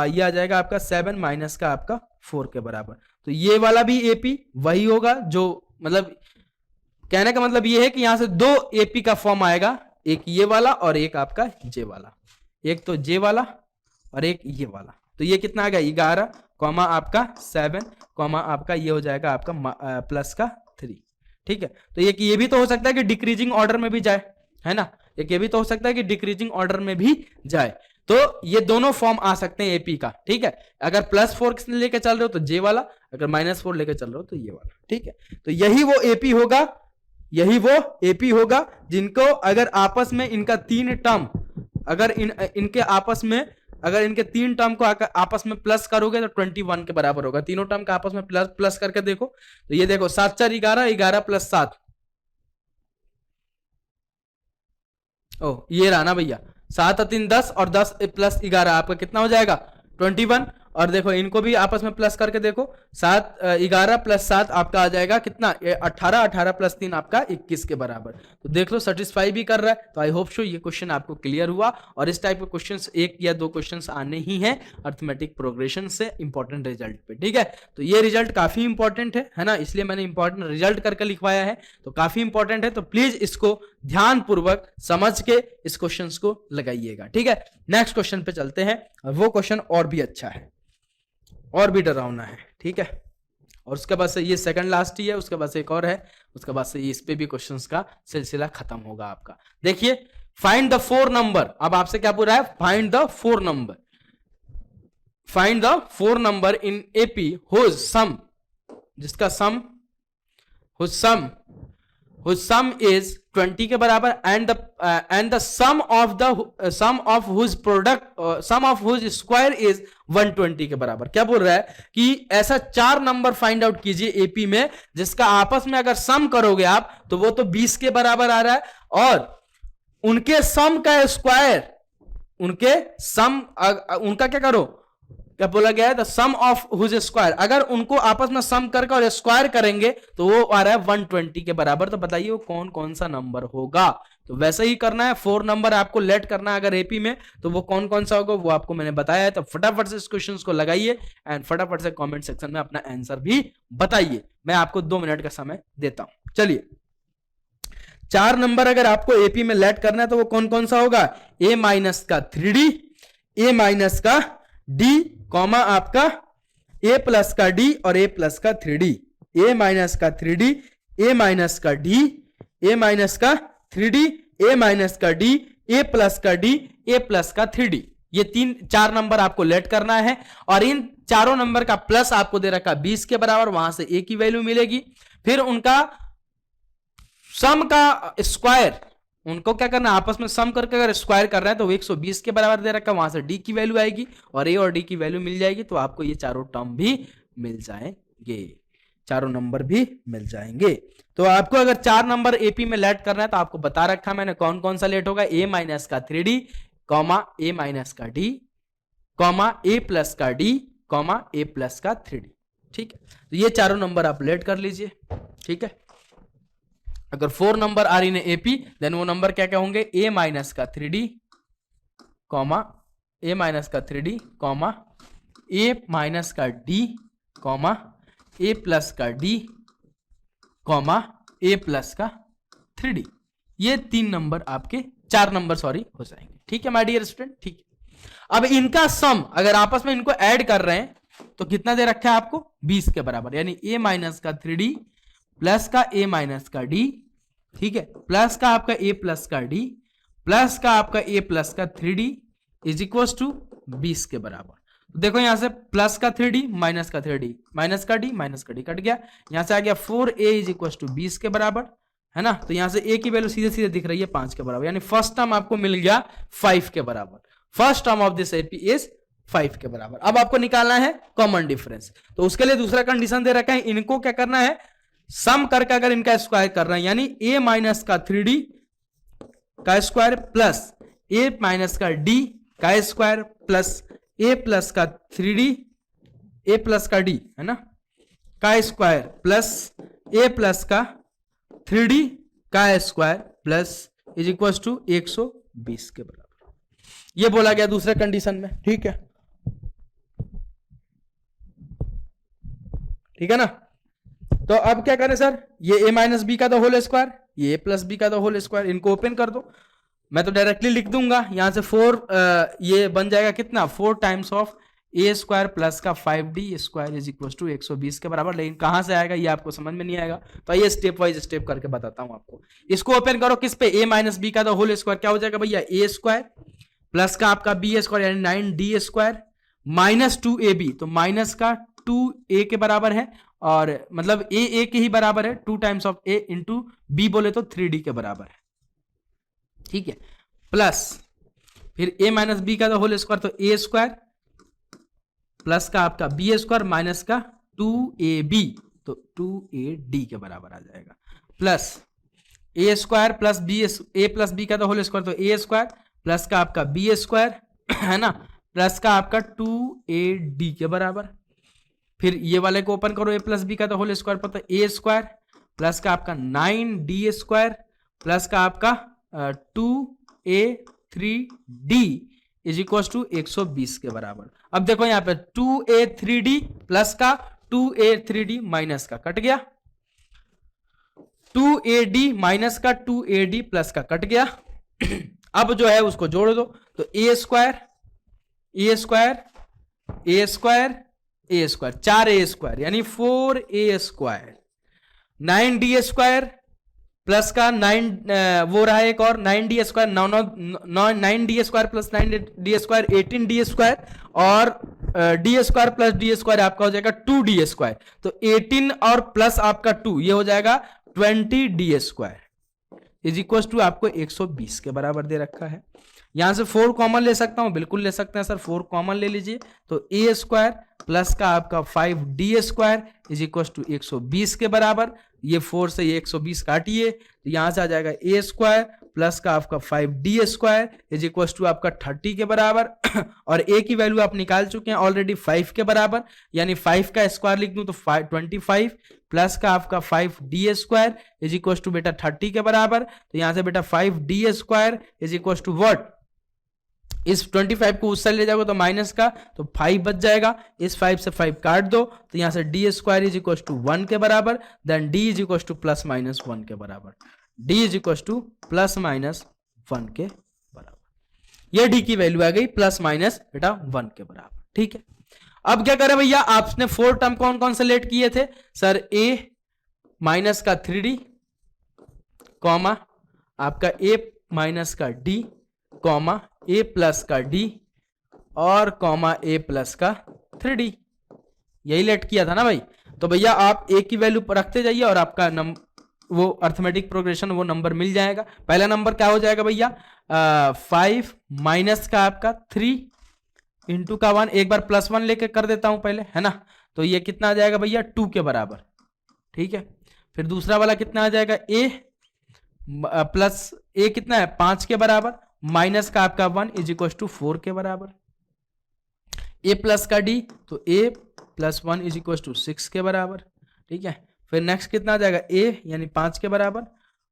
ये आ जाएगा आपका 7 माइनस का आपका 4 के बराबर। तो ये वाला भी एपी वही होगा, जो मतलब कहने का मतलब ये है कि यहां से दो एपी का फॉर्म आएगा, एक ये वाला और एक आपका जे वाला, एक तो जे वाला और एक ये वाला। तो ये कितना आ गया 11, कॉमा आपका 7, कॉमा आपका ये हो जाएगा आपका प्लस का 3, ठीक है। तो ये भी तो हो सकता है कि डिक्रीजिंग ऑर्डर में भी जाए, है ना, ये भी तो हो सकता है कि डिक्रीजिंग ऑर्डर में भी जाए। तो ये दोनों फॉर्म आ सकते हैं एपी का, ठीक है। अगर प्लस 4 लेके चल रहे हो तो जे वाला, अगर माइनस 4 लेके चल रहे हो तो ये वाला, ठीक है। तो यही वो एपी होगा, यही वो एपी होगा जिनको अगर आपस में इनका 3 टर्म, अगर इनके आपस में अगर इनके 3 टर्म को आपस में प्लस करोगे तो 21 के बराबर होगा। तीनों टर्म का आपस में प्लस करके देखो तो ये देखो 7 4 11, 11 प्लस 7, ओ ये रहा ना भैया 7 और 3 10, और 10 प्लस 11 आपका कितना हो जाएगा 21। और देखो इनको भी आपस में प्लस करके देखो, 7 11 प्लस 7 आपका आ जाएगा कितना 18, 18 प्लस 3 आपका 21 के बराबर। तो देख लो सेटिस्फाई भी कर रहा है। तो आई होप सो ये क्वेश्चन आपको क्लियर हुआ, और इस टाइप के क्वेश्चंस 1 या 2 क्वेश्चंस आने ही हैं अर्थमेटिक प्रोग्रेशन से इंपॉर्टेंट रिजल्ट पे, ठीक है। तो ये रिजल्ट काफी इंपॉर्टेंट है ना, इसलिए मैंने इंपॉर्टेंट रिजल्ट करके लिखवाया है, तो काफी इंपॉर्टेंट है। तो प्लीज इसको ध्यान पूर्वक समझ के इस क्वेश्चन को लगाइएगा, ठीक है। नेक्स्ट क्वेश्चन पे चलते हैं, और वो क्वेश्चन और भी अच्छा है और भी डरावना है, ठीक है। और उसके बाद से ये सेकंड लास्ट ही है, उसके बाद से एक और है, उसके बाद से इस पे भी क्वेश्चंस का सिलसिला खत्म होगा आपका। देखिए फाइंड द 4 नंबर, अब आपसे क्या पूछा है find the 4 number, find the 4 number in AP whose sum, जिसका सम हुज सम इज 20 के बराबर, and the sum of whose product sum of whose square is 120 के बराबर। क्या बोल रहा है कि ऐसा 4 नंबर फाइंड आउट कीजिए एपी में जिसका आपस में अगर सम करोगे आप तो वो तो 20 के बराबर आ रहा है, और उनके सम का स्क्वायर, उनका क्या करो, क्या बोला गया है the sum of whose square, अगर उनको आपस में सम करके और स्क्वायर करेंगे तो वो आ रहा है 120 के बराबर। तो बताइए वो कौन कौन सा नंबर होगा। तो वैसे ही करना है, 4 नंबर आपको लेट करना है अगर एपी में, तो वो कौन कौन सा होगा वो आपको मैंने बताया है। तो फटाफट से इस क्वेश्चन को लगाइए एंड फटाफट से कॉमेंट सेक्शन में अपना आंसर भी बताइए। मैं आपको 2 मिनट का समय देता हूं। चलिए 4 नंबर अगर आपको एपी में लेट करना है तो वो कौन कौन सा होगा, ए माइनस का 3D, ए माइनस का डी कॉमा आपका ए प्लस का डी और ए प्लस का 3D, ए माइनस का 3D, ए माइनस का डी, ए माइनस का 3D, ए माइनस का डी, ए प्लस का डी, ए प्लस का 3D। ये 4 नंबर आपको लेट करना है और इन चारों नंबर का प्लस आपको दे रखा 20 के बराबर, वहां से ए की वैल्यू मिलेगी। फिर उनका सम का स्क्वायर, उनको क्या करना है आपस में सम करके अगर स्क्वायर कर रहे हैं तो 120 के बराबर दे रखा है, वहां से डी की वैल्यू आएगी और ए और डी की वैल्यू मिल जाएगी, तो आपको ये चारों टर्म भी मिल जाएंगे, चारों नंबर भी मिल जाएंगे। तो आपको अगर 4 नंबर एपी में लेट करना है तो आपको बता रखा मैंने कौन कौन सा लेट होगा, ए माइनस का 3D कॉमा ए माइनस का डी कॉमा ए प्लस का डी कॉमा ए प्लस का 3D। ठीक है, तो ये चारों नंबर आप लेट कर लीजिए। ठीक है, अगर 4 नंबर आ रही ने एपी देन वो नंबर क्या क्या होंगे, ए माइनस का 3D कॉमा ए माइनस का 3D कॉमा ए माइनस का डी कॉमा ए प्लस का डी कॉमा ए प्लस का 3D। ये 3 नंबर आपके 4 नंबर सॉरी हो जाएंगे। ठीक है माय डियर स्टूडेंट। ठीक है, अब इनका सम अगर आपस में इनको ऐड कर रहे हैं तो कितना दे रखा है आपको 20 के बराबर, यानी ए माइनस का 3D प्लस का ए माइनस का डी, ठीक है, प्लस का आपका ए प्लस का डी प्लस का आपका ए प्लस का 3D इज इक्वल टू 20 के बराबर। देखो यहां से प्लस का 3D माइनस का 3D माइनस का डी कट गया, यहां से आ गया 4a इज इक्वल टू 20 के बराबर, है ना। तो यहां से a की वैल्यू सीधे सीधे दिख रही है 5 के बराबर, यानी फर्स्ट टर्म आपको मिल गया 5 के बराबर। First term of this AP is 5 के बराबर। अब आपको निकालना है कॉमन डिफरेंस, तो उसके लिए दूसरा कंडीशन दे रखा है, इनको क्या करना है सम करके अगर इनका स्क्वायर कर रहे हैं, यानी a माइनस का 3D का स्क्वायर प्लस a माइनस का d का स्क्वायर प्लस a प्लस का 3D a प्लस का d है ना का स्क्वायर प्लस a प्लस का 3D का square plus is equal to 120 के बराबर। ये बोला गया दूसरे कंडीशन में। ठीक है, ठीक है ना। तो अब क्या करें सर, ये a माइनस बी का द होल स्क्वायर, ये a प्लस बी का द होल स्क्वायर, इनको ओपन कर दो। मैं तो डायरेक्टली लिख दूंगा यहां से 4 ये बन जाएगा कितना 4 times of A square plus का 5d square is equal to 120 के बराबर। लेकिन कहां से आएगा ये आपको समझ में नहीं आएगा, तो ये स्टेप वाइज स्टेप करके बताता हूं आपको। इसको ओपन करो किस पे, a माइनस बी का द होल स्क्वायर, क्या हो जाएगा भैया a स्क्वायर प्लस का आपका b स्क्वायर यानी 9d स्क्वायर माइनस 2ab, तो माइनस का 2a के बराबर है और मतलब a के ही बराबर है, 2 times of a into b बोले तो 3d के बराबर है। ठीक है, प्लस फिर a माइनस बी का होल स्क्वायर तो a स्क्वायर प्लस का आपका b स्क्वायर माइनस का 2ab तो 2ad के बराबर आ जाएगा, plus a square plus b a plus b का होल स्क्वायर तो a स्क्वायर प्लस का आपका b स्क्वायर है ना प्लस का आपका 2ad के बराबर। फिर ये वाले को ओपन करो, a प्लस बी का होल स्क्वायर पर तो a स्क्वायर प्लस का आपका 9d स्क्वायर प्लस का आपका 2a3d इज इक्वल टू 120 के बराबर। अब देखो यहां पे 2a3d प्लस का 2a3d माइनस का कट गया, 2ad माइनस का 2ad प्लस का कट गया। अब जो है उसको जोड़ दो, तो a square a square a square a square 4a square यानी 4a square 9d square plus का 9 वो रहा एक और 9d square 9d square plus 9d square 18d square और d square plus d square आपका हो जाएगा 2d स्क्वायर, तो 18 और प्लस आपका 2 ये हो जाएगा 20d square is equal to आपको 120 के बराबर दे रखा है। यहां से 4 कॉमन ले सकता हूं, बिल्कुल ले सकते हैं सर, 4 कॉमन ले लीजिए, तो a स्क्वायर प्लस का आपका 5d square is equal to 120 के बराबर। ये 4 से ये 120 काटिए तो यहां से आ जाएगा a स्क्वायर प्लस का आपका 5d square is equal to आपका 30 के बराबर और a की वैल्यू आप निकाल चुके हैं ऑलरेडी 5 के बराबर, यानी 5 का स्क्वायर लिख दूं तो 25 प्लस का आपका 5d square is equal to बेटा 30 के बराबर। तो यहां से बेटा 5d square is equal to what, इस 25 को उस साइड ले जाओगे तो माइनस का तो 5 बच जाएगा, इस 5 से 5 काट दो तो यहां से d square is equal to 1 के बराबर, then d is equal to plus minus 1 के बराबर, d is equal to plus minus 1 के बराबर। ये डी की वैल्यू आ गई प्लस माइनस बेटा 1 के बराबर। ठीक है, अब क्या करें भैया, आपने 4 टर्म कौन कौन से लेट किए थे सर, ए माइनस का 3d कॉमा आपका ए माइनस का डी कॉमा ए प्लस का डी और कॉमा ए प्लस का 3d, यही लेट किया था ना भाई। तो भैया आप ए की वैल्यू रखते जाइए और आपका वो अर्थमेटिक प्रोग्रेशन वो नंबर मिल जाएगा। पहला नंबर क्या हो जाएगा भैया, 5 माइनस का आपका 3 इंटू का 1, एक बार प्लस 1 लेके कर देता हूं पहले, है ना। तो ये कितना आ जाएगा भैया 2 के बराबर। ठीक है, फिर दूसरा वाला कितना आ जाएगा, ए प्लस ए कितना है 5 के बराबर, माइनस का आपका 1 इज इक्वल टू 4 के बराबर। ए प्लस का डी, तो ए प्लस 1 इज इक्वल टू 6 के बराबर। ठीक है, फिर नेक्स्ट कितना आ जाएगा, ए यानी 5 के बराबर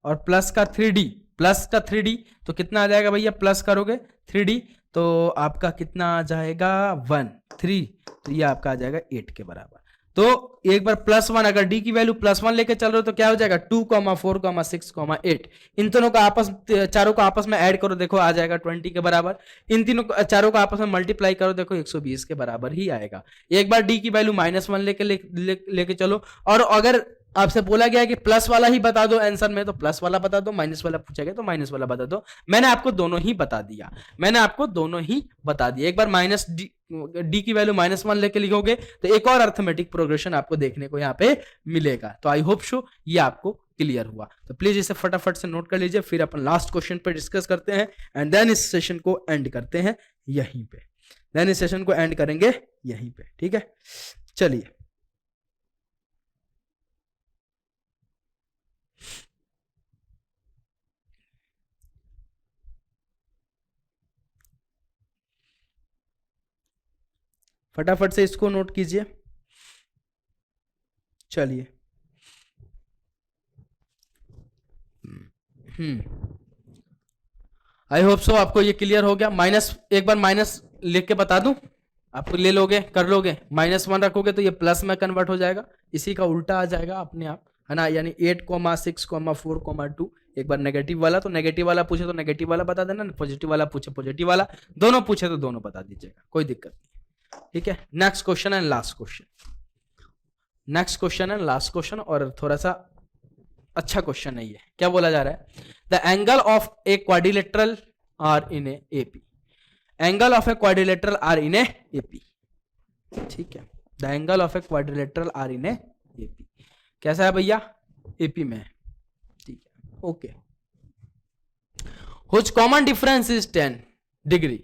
और प्लस का 3d, प्लस का 3d तो कितना आ जाएगा भैया, प्लस करोगे 3d तो आपका कितना आ जाएगा 1 3, तो ये आपका आ जाएगा 8 के बराबर। तो एक बार प्लस 1, अगर डी की वैल्यू प्लस 1 लेके चल रहे हो तो क्या हो जाएगा 2, 4, 6, 8, इन दोनों का आपस चारों को आपस में ऐड करो, देखो आ जाएगा 20 के बराबर। इन तीनों चारों को आपस में मल्टीप्लाई करो, देखो 120 के बराबर ही आएगा। एक बार डी की वैल्यू -1 लेके चलो, और अगर आपसे बोला गया कि प्लस वाला ही बता दो आंसर में तो प्लस वाला बता दो, माइनस वाला पूछा गया तो माइनस वाला बता दो। मैंने आपको दोनों ही बता दिया, एक बार माइनस डी की वैल्यू -1 लेके लिखोगे तो एक और अर्थमेटिक प्रोग्रेशन आपको देखने को यहाँ पे मिलेगा। तो आई होप सो ये आपको क्लियर हुआ। तो प्लीज इसे फटाफट से नोट कर लीजिए, फिर अपन लास्ट क्वेश्चन पे डिस्कस करते हैं एंड देन इस सेशन को एंड करते हैं यहीं पे, ठीक है। चलिए फटाफट से इसको नोट कीजिए। चलिए आई होप सो आपको ये क्लियर हो गया। एक बार माइनस लिख के बता दूं, आपको ले लोगे कर लोगे, -1 रखोगे तो ये प्लस में कन्वर्ट हो जाएगा, इसी का उल्टा आ जाएगा अपने आप, है ना। यानी 8, 6, 4, 2। एक बार नेगेटिव वाला, तो नेगेटिव वाला पूछे तो नेगेटिव वाला बता देना, पॉजिटिव वाला पूछे पॉजिटिव वाला, दोनों पूछे तो दोनों बता दीजिएगा, कोई दिक्कत नहीं। ठीक है, next question and last question, और थोड़ा सा अच्छा क्वेश्चन है ये। क्या बोला जा रहा है, the angle of a quadrilateral are in AP, angle of a quadrilateral are in AP. ठीक है, the angle of a quadrilateral are in AP कैसा है भैया, एपी में। ठीक है, okay. Whose common difference is 10 degree,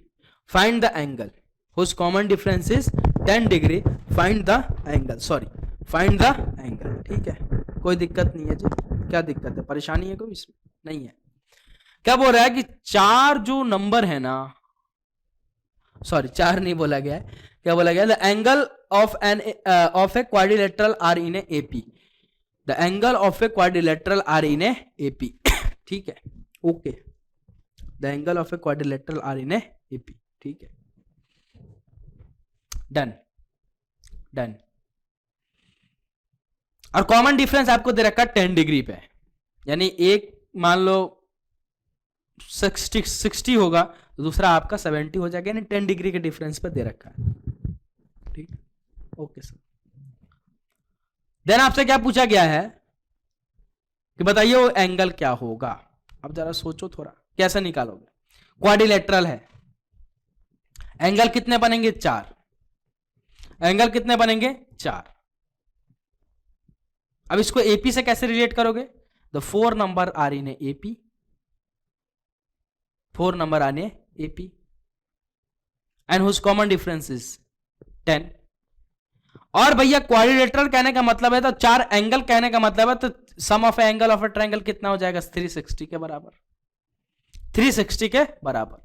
find the angle. Whose common difference is 10 degree, find the angle, find the angle। ठीक है, कोई दिक्कत नहीं है जी, क्या दिक्कत है, परेशानी है कोई इसमें नहीं है। क्या बोल रहा है कि 4 जो नंबर है ना, 4 नहीं बोला गया है, क्या बोला गया, the angle of a quadrilateral are in AP, the angle of a quadrilateral are in AP. ठीक है, okay, the angle of a quadrilateral are in AP. ठीक है, डन। और कॉमन डिफरेंस आपको दे रखा है 10 डिग्री पे, यानी एक मान लो 60 होगा तो दूसरा आपका 70 हो जाएगा, यानी 10 डिग्री के डिफरेंस पे दे रखा है। ठीक, ओके सर। देन आपसे क्या पूछा गया है कि बताइए वो एंगल क्या होगा। अब जरा सोचो थोड़ा, कैसे निकालोगे, क्वाड्रिलेटरल है, एंगल कितने बनेंगे 4, एंगल कितने बनेंगे 4। अब इसको एपी से कैसे रिलेट करोगे, the 4 number are in AP, 4 number आने AP and whose common difference is 10। और भैया क्वाड्रिलेटरल कहने का मतलब है तो 4 एंगल कहने का मतलब है, तो sum of angle of a triangle कितना हो जाएगा 360 के बराबर, 360 के बराबर।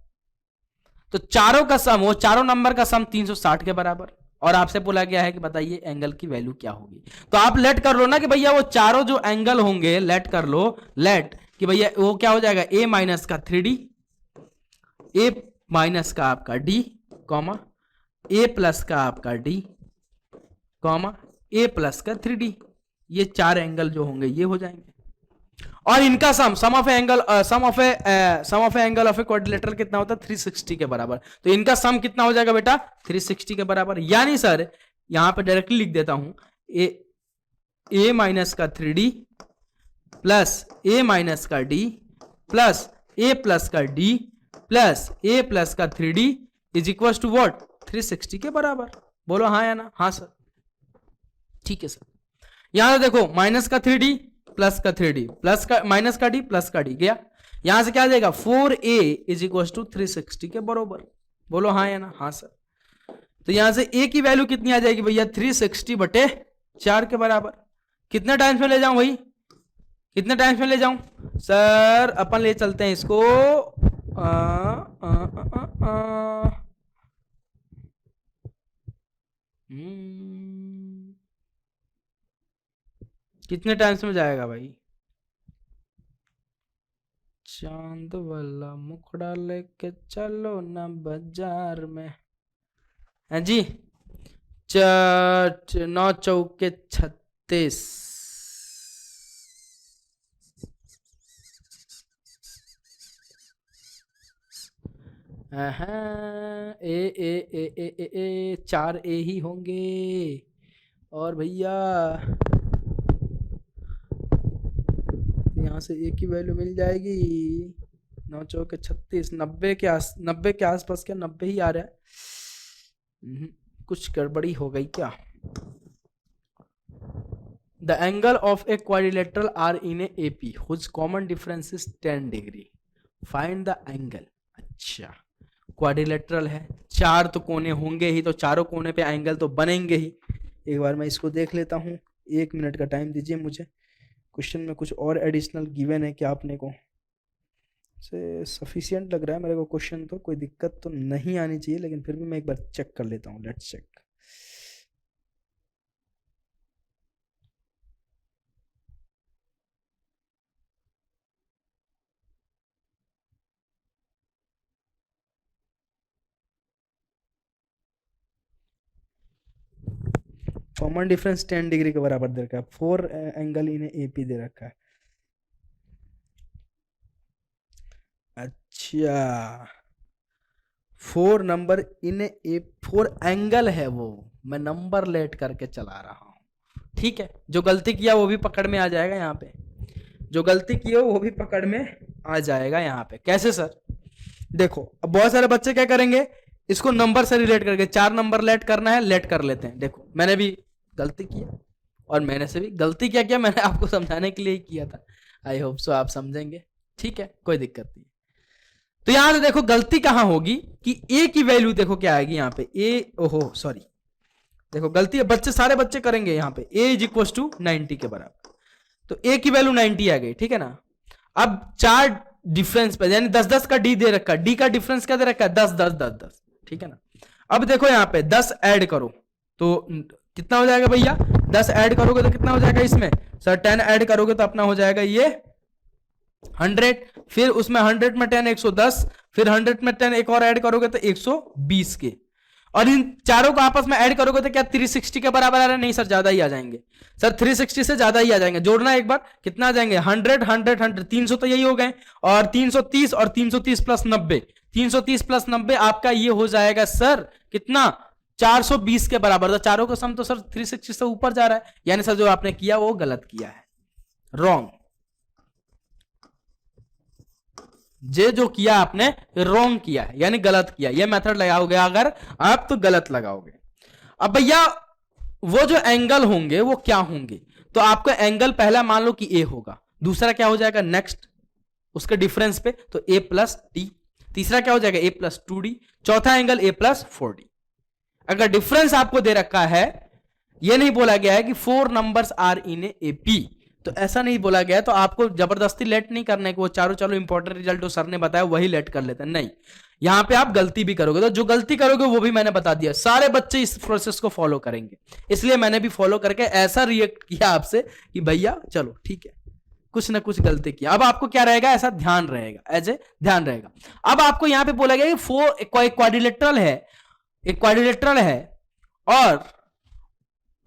तो चारों का सम, वो चारों नंबर का सम 360 के बराबर। और आपसे बोला गया है कि बताइए एंगल की वैल्यू क्या होगी। तो आप लेट कर लो ना कि भैया वो चारों जो एंगल होंगे, लेट कर लो, लेट कि भैया वो क्या हो जाएगा, a माइनस का 3d, a माइनस का आपका d, कॉमा a प्लस का आपका d, कॉमा a प्लस का 3d। ये 4 एंगल जो होंगे ये हो जाएंगे। और इनका sum of angle sum of angle of a quadrilateral कितना होता है 360 के बराबर। तो इनका सम कितना हो जाएगा बेटा 360 के बराबर। यानी सर यहां पे डायरेक्टली लिख देता हूं ए माइनस का 3d प्लस ए माइनस का d प्लस ए प्लस का d प्लस ए प्लस का 3d is equal to what 360 के बराबर। बोलो हाँ या ना? हाँ सर, ठीक है सर। यहां से देखो माइनस का 3d प्लस का 3d प्लस का माइनस का d प्लस का d गया। यहां से क्या आ जाएगा 4a इज इक्वल टू 360 के बराबर। बोलो हाँ या ना? हाँ सर। तो यहां से a की वैल्यू कितनी आ जाएगी भैया 360 बटे 4 के बराबर। कितने टाइम्स में ले जाऊं भाई, कितने टाइम्स में ले जाऊं सर? अपन ले चलते हैं इसको कितने टाइम्स में जाएगा भाई? चांद वाला मुखड़ा लेके चलो ना बाजार में, है जी। 9 चौके 36। ए 4 ए ही होंगे। और भैया यहाँ से ए की वैल्यू मिल जाएगी 9 चौके 36, 90 के आसपास। क्या 90 ही आ रहा है? कुछ गड़बड़ी हो गई क्या? The angle of a quadrilateral are in A P whose common difference is 10 degree, find the angle. अच्छा, क्वाड्रिलेटरल है, 4 तो कोने होंगे ही, तो चारों कोने पे एंगल तो बनेंगे ही। एक बार मैं इसको देख लेता हूँ, 1 मिनट का टाइम दीजिए मुझे। क्वेश्चन में कुछ और एडिशनल गिवन है क्या आपने को? से सफिशिएंट लग रहा है मेरे को क्वेश्चन, तो कोई दिक्कत तो नहीं आनी चाहिए, लेकिन फिर भी मैं एक बार चेक कर लेता हूँ। Let's check. Common difference 10 degree के बराबर दे रखा है, 4 एंगल इन एपी दे रखा है। अच्छा, 4 नंबर इन ए 4 एंगल है, वो मैं नंबर लेट करके चला रहा हूं। ठीक है, जो गलती किया वो भी पकड़ में आ जाएगा यहाँ पे, जो गलती की हो वो भी पकड़ में आ जाएगा यहाँ पे। कैसे सर? देखो अब बहुत सारे बच्चे क्या करेंगे, इसको नंबर से रिलेट करके 4 नंबर लेट करना है, लेट कर लेते हैं। देखो मैंने भी गलती किया, और मैंने से भी गलती क्या किया, मैंने आपको समझाने के लिए ही किया था। आई होप सो आप समझेंगे, ठीक है, कोई दिक्कत नहीं। तो यहां से देखो गलती कहां होगी कि ए की वैल्यू देखो क्या आएगी यहाँ पे, ए ओहो सॉरी, देखो गलती है, बच्चे सारे बच्चे करेंगे यहाँ पे ए इज इक्वल टू 90 के बराबर। तो ए की वैल्यू 90 आ गई, ठीक है ना। अब 4 डिफरेंस पे यानी 10-10 का डी दे रखा है, डी का डिफरेंस क्या दे रखा है 10-10-10-10, ठीक है ना। अब देखो यहाँ पे 10 ऐड करो तो कितना हो जाएगा भैया, 10 ऐड करोगे तो कितना हो जाएगा इसमें सर, 10 ऐड करोगे तो अपना हो जाएगा ये 100, फिर उसमें 100 में 10 110, फिर 100 में 10 एक और ऐड करोगे तो 120 के, और इन चारों को आपस में ऐड करोगे तो क्या 360 के बराबर आ रहा है? नहीं सर, ज्यादा ही आ जाएंगे सर, 360 से ज्यादा ही आ जाएंगे। जोड़ना एक बार, कितना आ जाएंगे 100 100 100 300 तो यही हो गए, और 330 और 330 प्लस 90, 330 प्लस 90 आपका ये हो जाएगा सर कितना 420 के बराबर। तो चारों का सम तो सर 360 से ऊपर जा रहा है, यानी सर जो आपने किया वो गलत किया है, रॉन्ग। जो किया आपने रॉन्ग किया है, यानी गलत किया। ये मेथड लगाओगे अगर आप तो गलत लगाओगे। अब भैया वो जो एंगल होंगे वो क्या होंगे, तो आपका एंगल पहला मान लो कि ए होगा, दूसरा क्या हो जाएगा नेक्स्ट उसके डिफरेंस पे तो ए प्लस डी, तीसरा क्या हो जाएगा ए प्लस 2d, चौथा एंगल ए प्लस 4d। अगर डिफरेंस आपको दे रखा है, ये नहीं बोला गया है कि 4 numbers are in A P, तो ऐसा नहीं बोला गया है, तो आपको जबरदस्ती लेट नहीं करना है कि वो चारों चलो इंपॉर्टेंट रिजल्ट जो सर ने बताया वही लेट कर लेते हैं, नहीं। यहां पे आप गलती भी करोगे तो जो गलती करोगे वो भी मैंने बता दिया, सारे बच्चे इस प्रोसेस को फॉलो करेंगे, इसलिए मैंने भी फॉलो करके ऐसा रिएक्ट किया आपसे कि भैया चलो ठीक है कुछ ना कुछ गलती किया। अब आपको क्या रहेगा, ऐसा ध्यान रहेगा, ऐसे ध्यान रहेगा। अब आपको यहां पे बोला गया कि क्वाड्रिलेटरल है, एक क्वाड्रिलेटरल है, और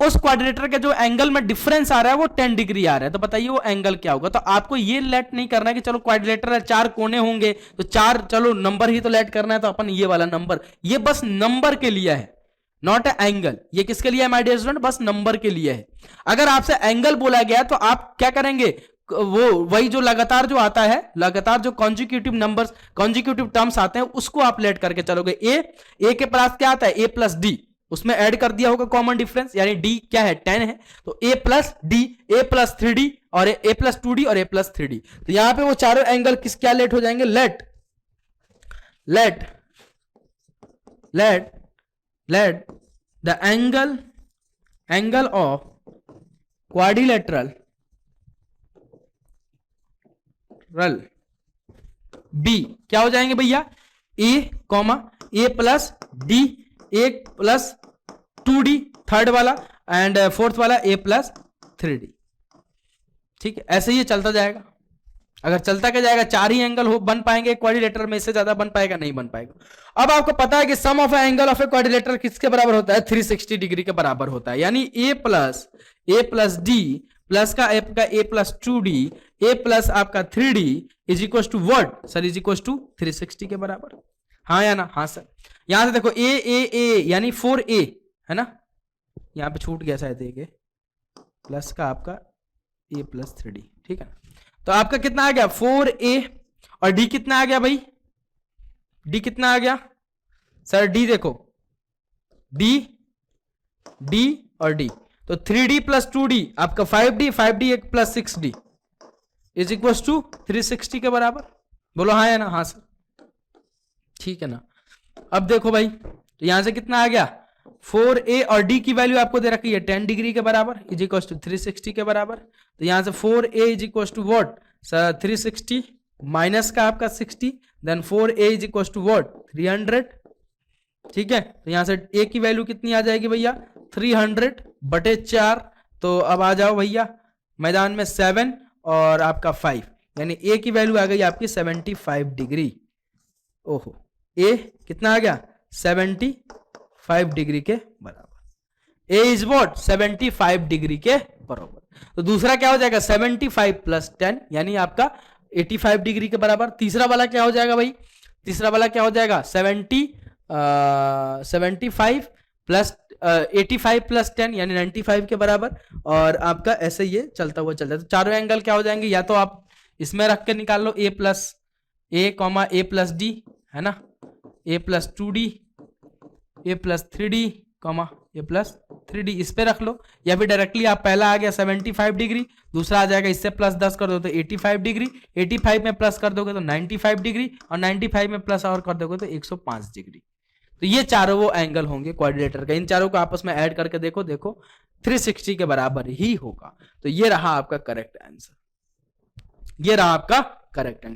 उस क्वाड्रिलेटरल के जो एंगल में डिफरेंस आ रहा है वो 10 डिग्री आ रहा है, तो बताइए वो एंगल क्या होगा। तो आपको ये लेट नहीं करना है कि चलो क्वाड्रिलेटरल 4 कोने होंगे तो 4, चलो नंबर ही तो लेट करना है, तो अपन ये वाला नंबर, ये बस नंबर के लिए है, नॉट ए एंगल। ये किसके लिए है माय डियर स्टूडेंट, बस नंबर के लिए है। अगर आपसे एंगल बोला गया तो आप क्या करेंगे, वो वही जो लगातार जो आता है, लगातार जो कॉन्जिक्यूटिव नंबर्स, कॉन्जिक्यूटिव टर्म्स आते हैं उसको आप लेट करके चलोगे। ए के पास क्या आता है, ए प्लस डी, उसमें ऐड कर दिया होगा कॉमन डिफरेंस, यानी डी क्या है 10 है, तो ए plus D, A plus 3d और ए प्लस 2d और ए प्लस 3d। तो यहां पे वो चारों एंगल किस क्या लेट हो जाएंगे, let the angle of quadrilateral be क्या हो जाएंगे भैया, A plus D, A plus 2d third वाला एंड फोर्थ वाला ए प्लस 3d। ठीक है, ऐसे ही चलता जाएगा। अगर चलता क्या जाएगा, 4 ही एंगल हो बन पाएंगे क्वाड्रिलेटरल में, इससे ज्यादा बन पाएगा नहीं बन पाएगा। अब आपको पता है कि sum of angle of a quadrilateral किसके बराबर होता है, 360 डिग्री के बराबर होता है। यानी ए प्लस डी प्लस का ए प्लस 2d ए प्लस आपका 3d is equal to what sir, is equal to 360 के बराबर। हाँ या ना, हाँ सर। यहां से देखो ए यानी 4a है ना, यहां पे छूट गया शायद ए प्लस का आपका ए प्लस 3d, ठीक है। तो आपका कितना आ गया 4a और d कितना आ गया भाई, d कितना आ गया सर, d देखो d और d, तो 3d प्लस 2d आपका 5d एक plus 6d is equal to 360 के बराबर। बोलो हाँ या ना, हाँ सर, ठीक है ना। अब देखो भाई, तो यहां से कितना आ गया 4a और d की वैल्यू आपको दे रखी है 10 डिग्री के बराबर इज इक्वल टू 360 के बराबर। तो यहां से 4a is equal to what sir 360 minus का आपका 60, then 4a is equal to what 300, ठीक है। तो यहां से a की वैल्यू कितनी आ जाएगी भैया 300/4। तो अब आ जाओ भैया मैदान में 7 और आपका 5, यानी a की वैल्यू आ गई आपकी 75 डिग्री। ओहो, a कितना आ गया 75 डिग्री के बराबर, a इज व्हाट 75 डिग्री के बराबर। तो दूसरा क्या हो जाएगा 75 प्लस 10 यानी आपका 85 डिग्री के बराबर। तीसरा वाला क्या हो जाएगा भाई, तीसरा वाला क्या हो जाएगा 75 प्लस 85 प्लस 10 यानी 95 के बराबर। और आपका ऐसे ये चलता हुआ चलता है। तो चारों एंगल क्या हो जाएंगे, या तो आप इसमें रख के निकाल लो a प्लस d है ना, a plus 2d a plus 3d a plus 3d इस पे रख लो, या फिर डायरेक्टली आप पहला आ गया 75 डिग्री, दूसरा आ जाएगा इससे प्लस 10 कर दो तो 85 डिग्री, 85 में प्लस कर दोगे तो 95 डिग्री और 95 में प्लस और कर दोगे तो 105 डिग्री। तो ये चारों वो एंगल होंगे क्वाड्रिलेटरल का। इन चारों को आपस में ऐड करके देखो 360 के बराबर ही होगा। तो ये रहा आपका करेक्ट आंसर, ये रहा आपका correct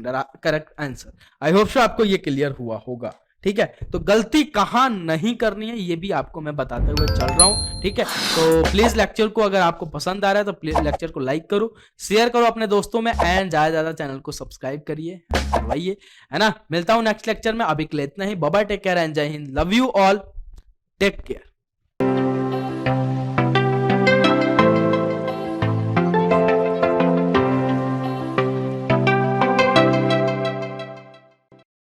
answer. I hope so आपको ये क्लियर हुआ होगा, ठीक है। तो गलती कहां नहीं करनी है ये भी आपको मैं बताते हुए चल रहा हूं, ठीक है। तो प्लीज लेक्चर को अगर आपको पसंद आ रहा है तो प्लीज लेक्चर को लाइक करो, शेयर करो अपने दोस्तों में एंड ज्यादा चैनल को सब्सक्राइब करिए, करवाइए, है ना। मिलता हूं नेक्स्ट लेक्चर में, अभी के लिए इतना ही। Bye bye, take care and जय हिंद, love you all, take care.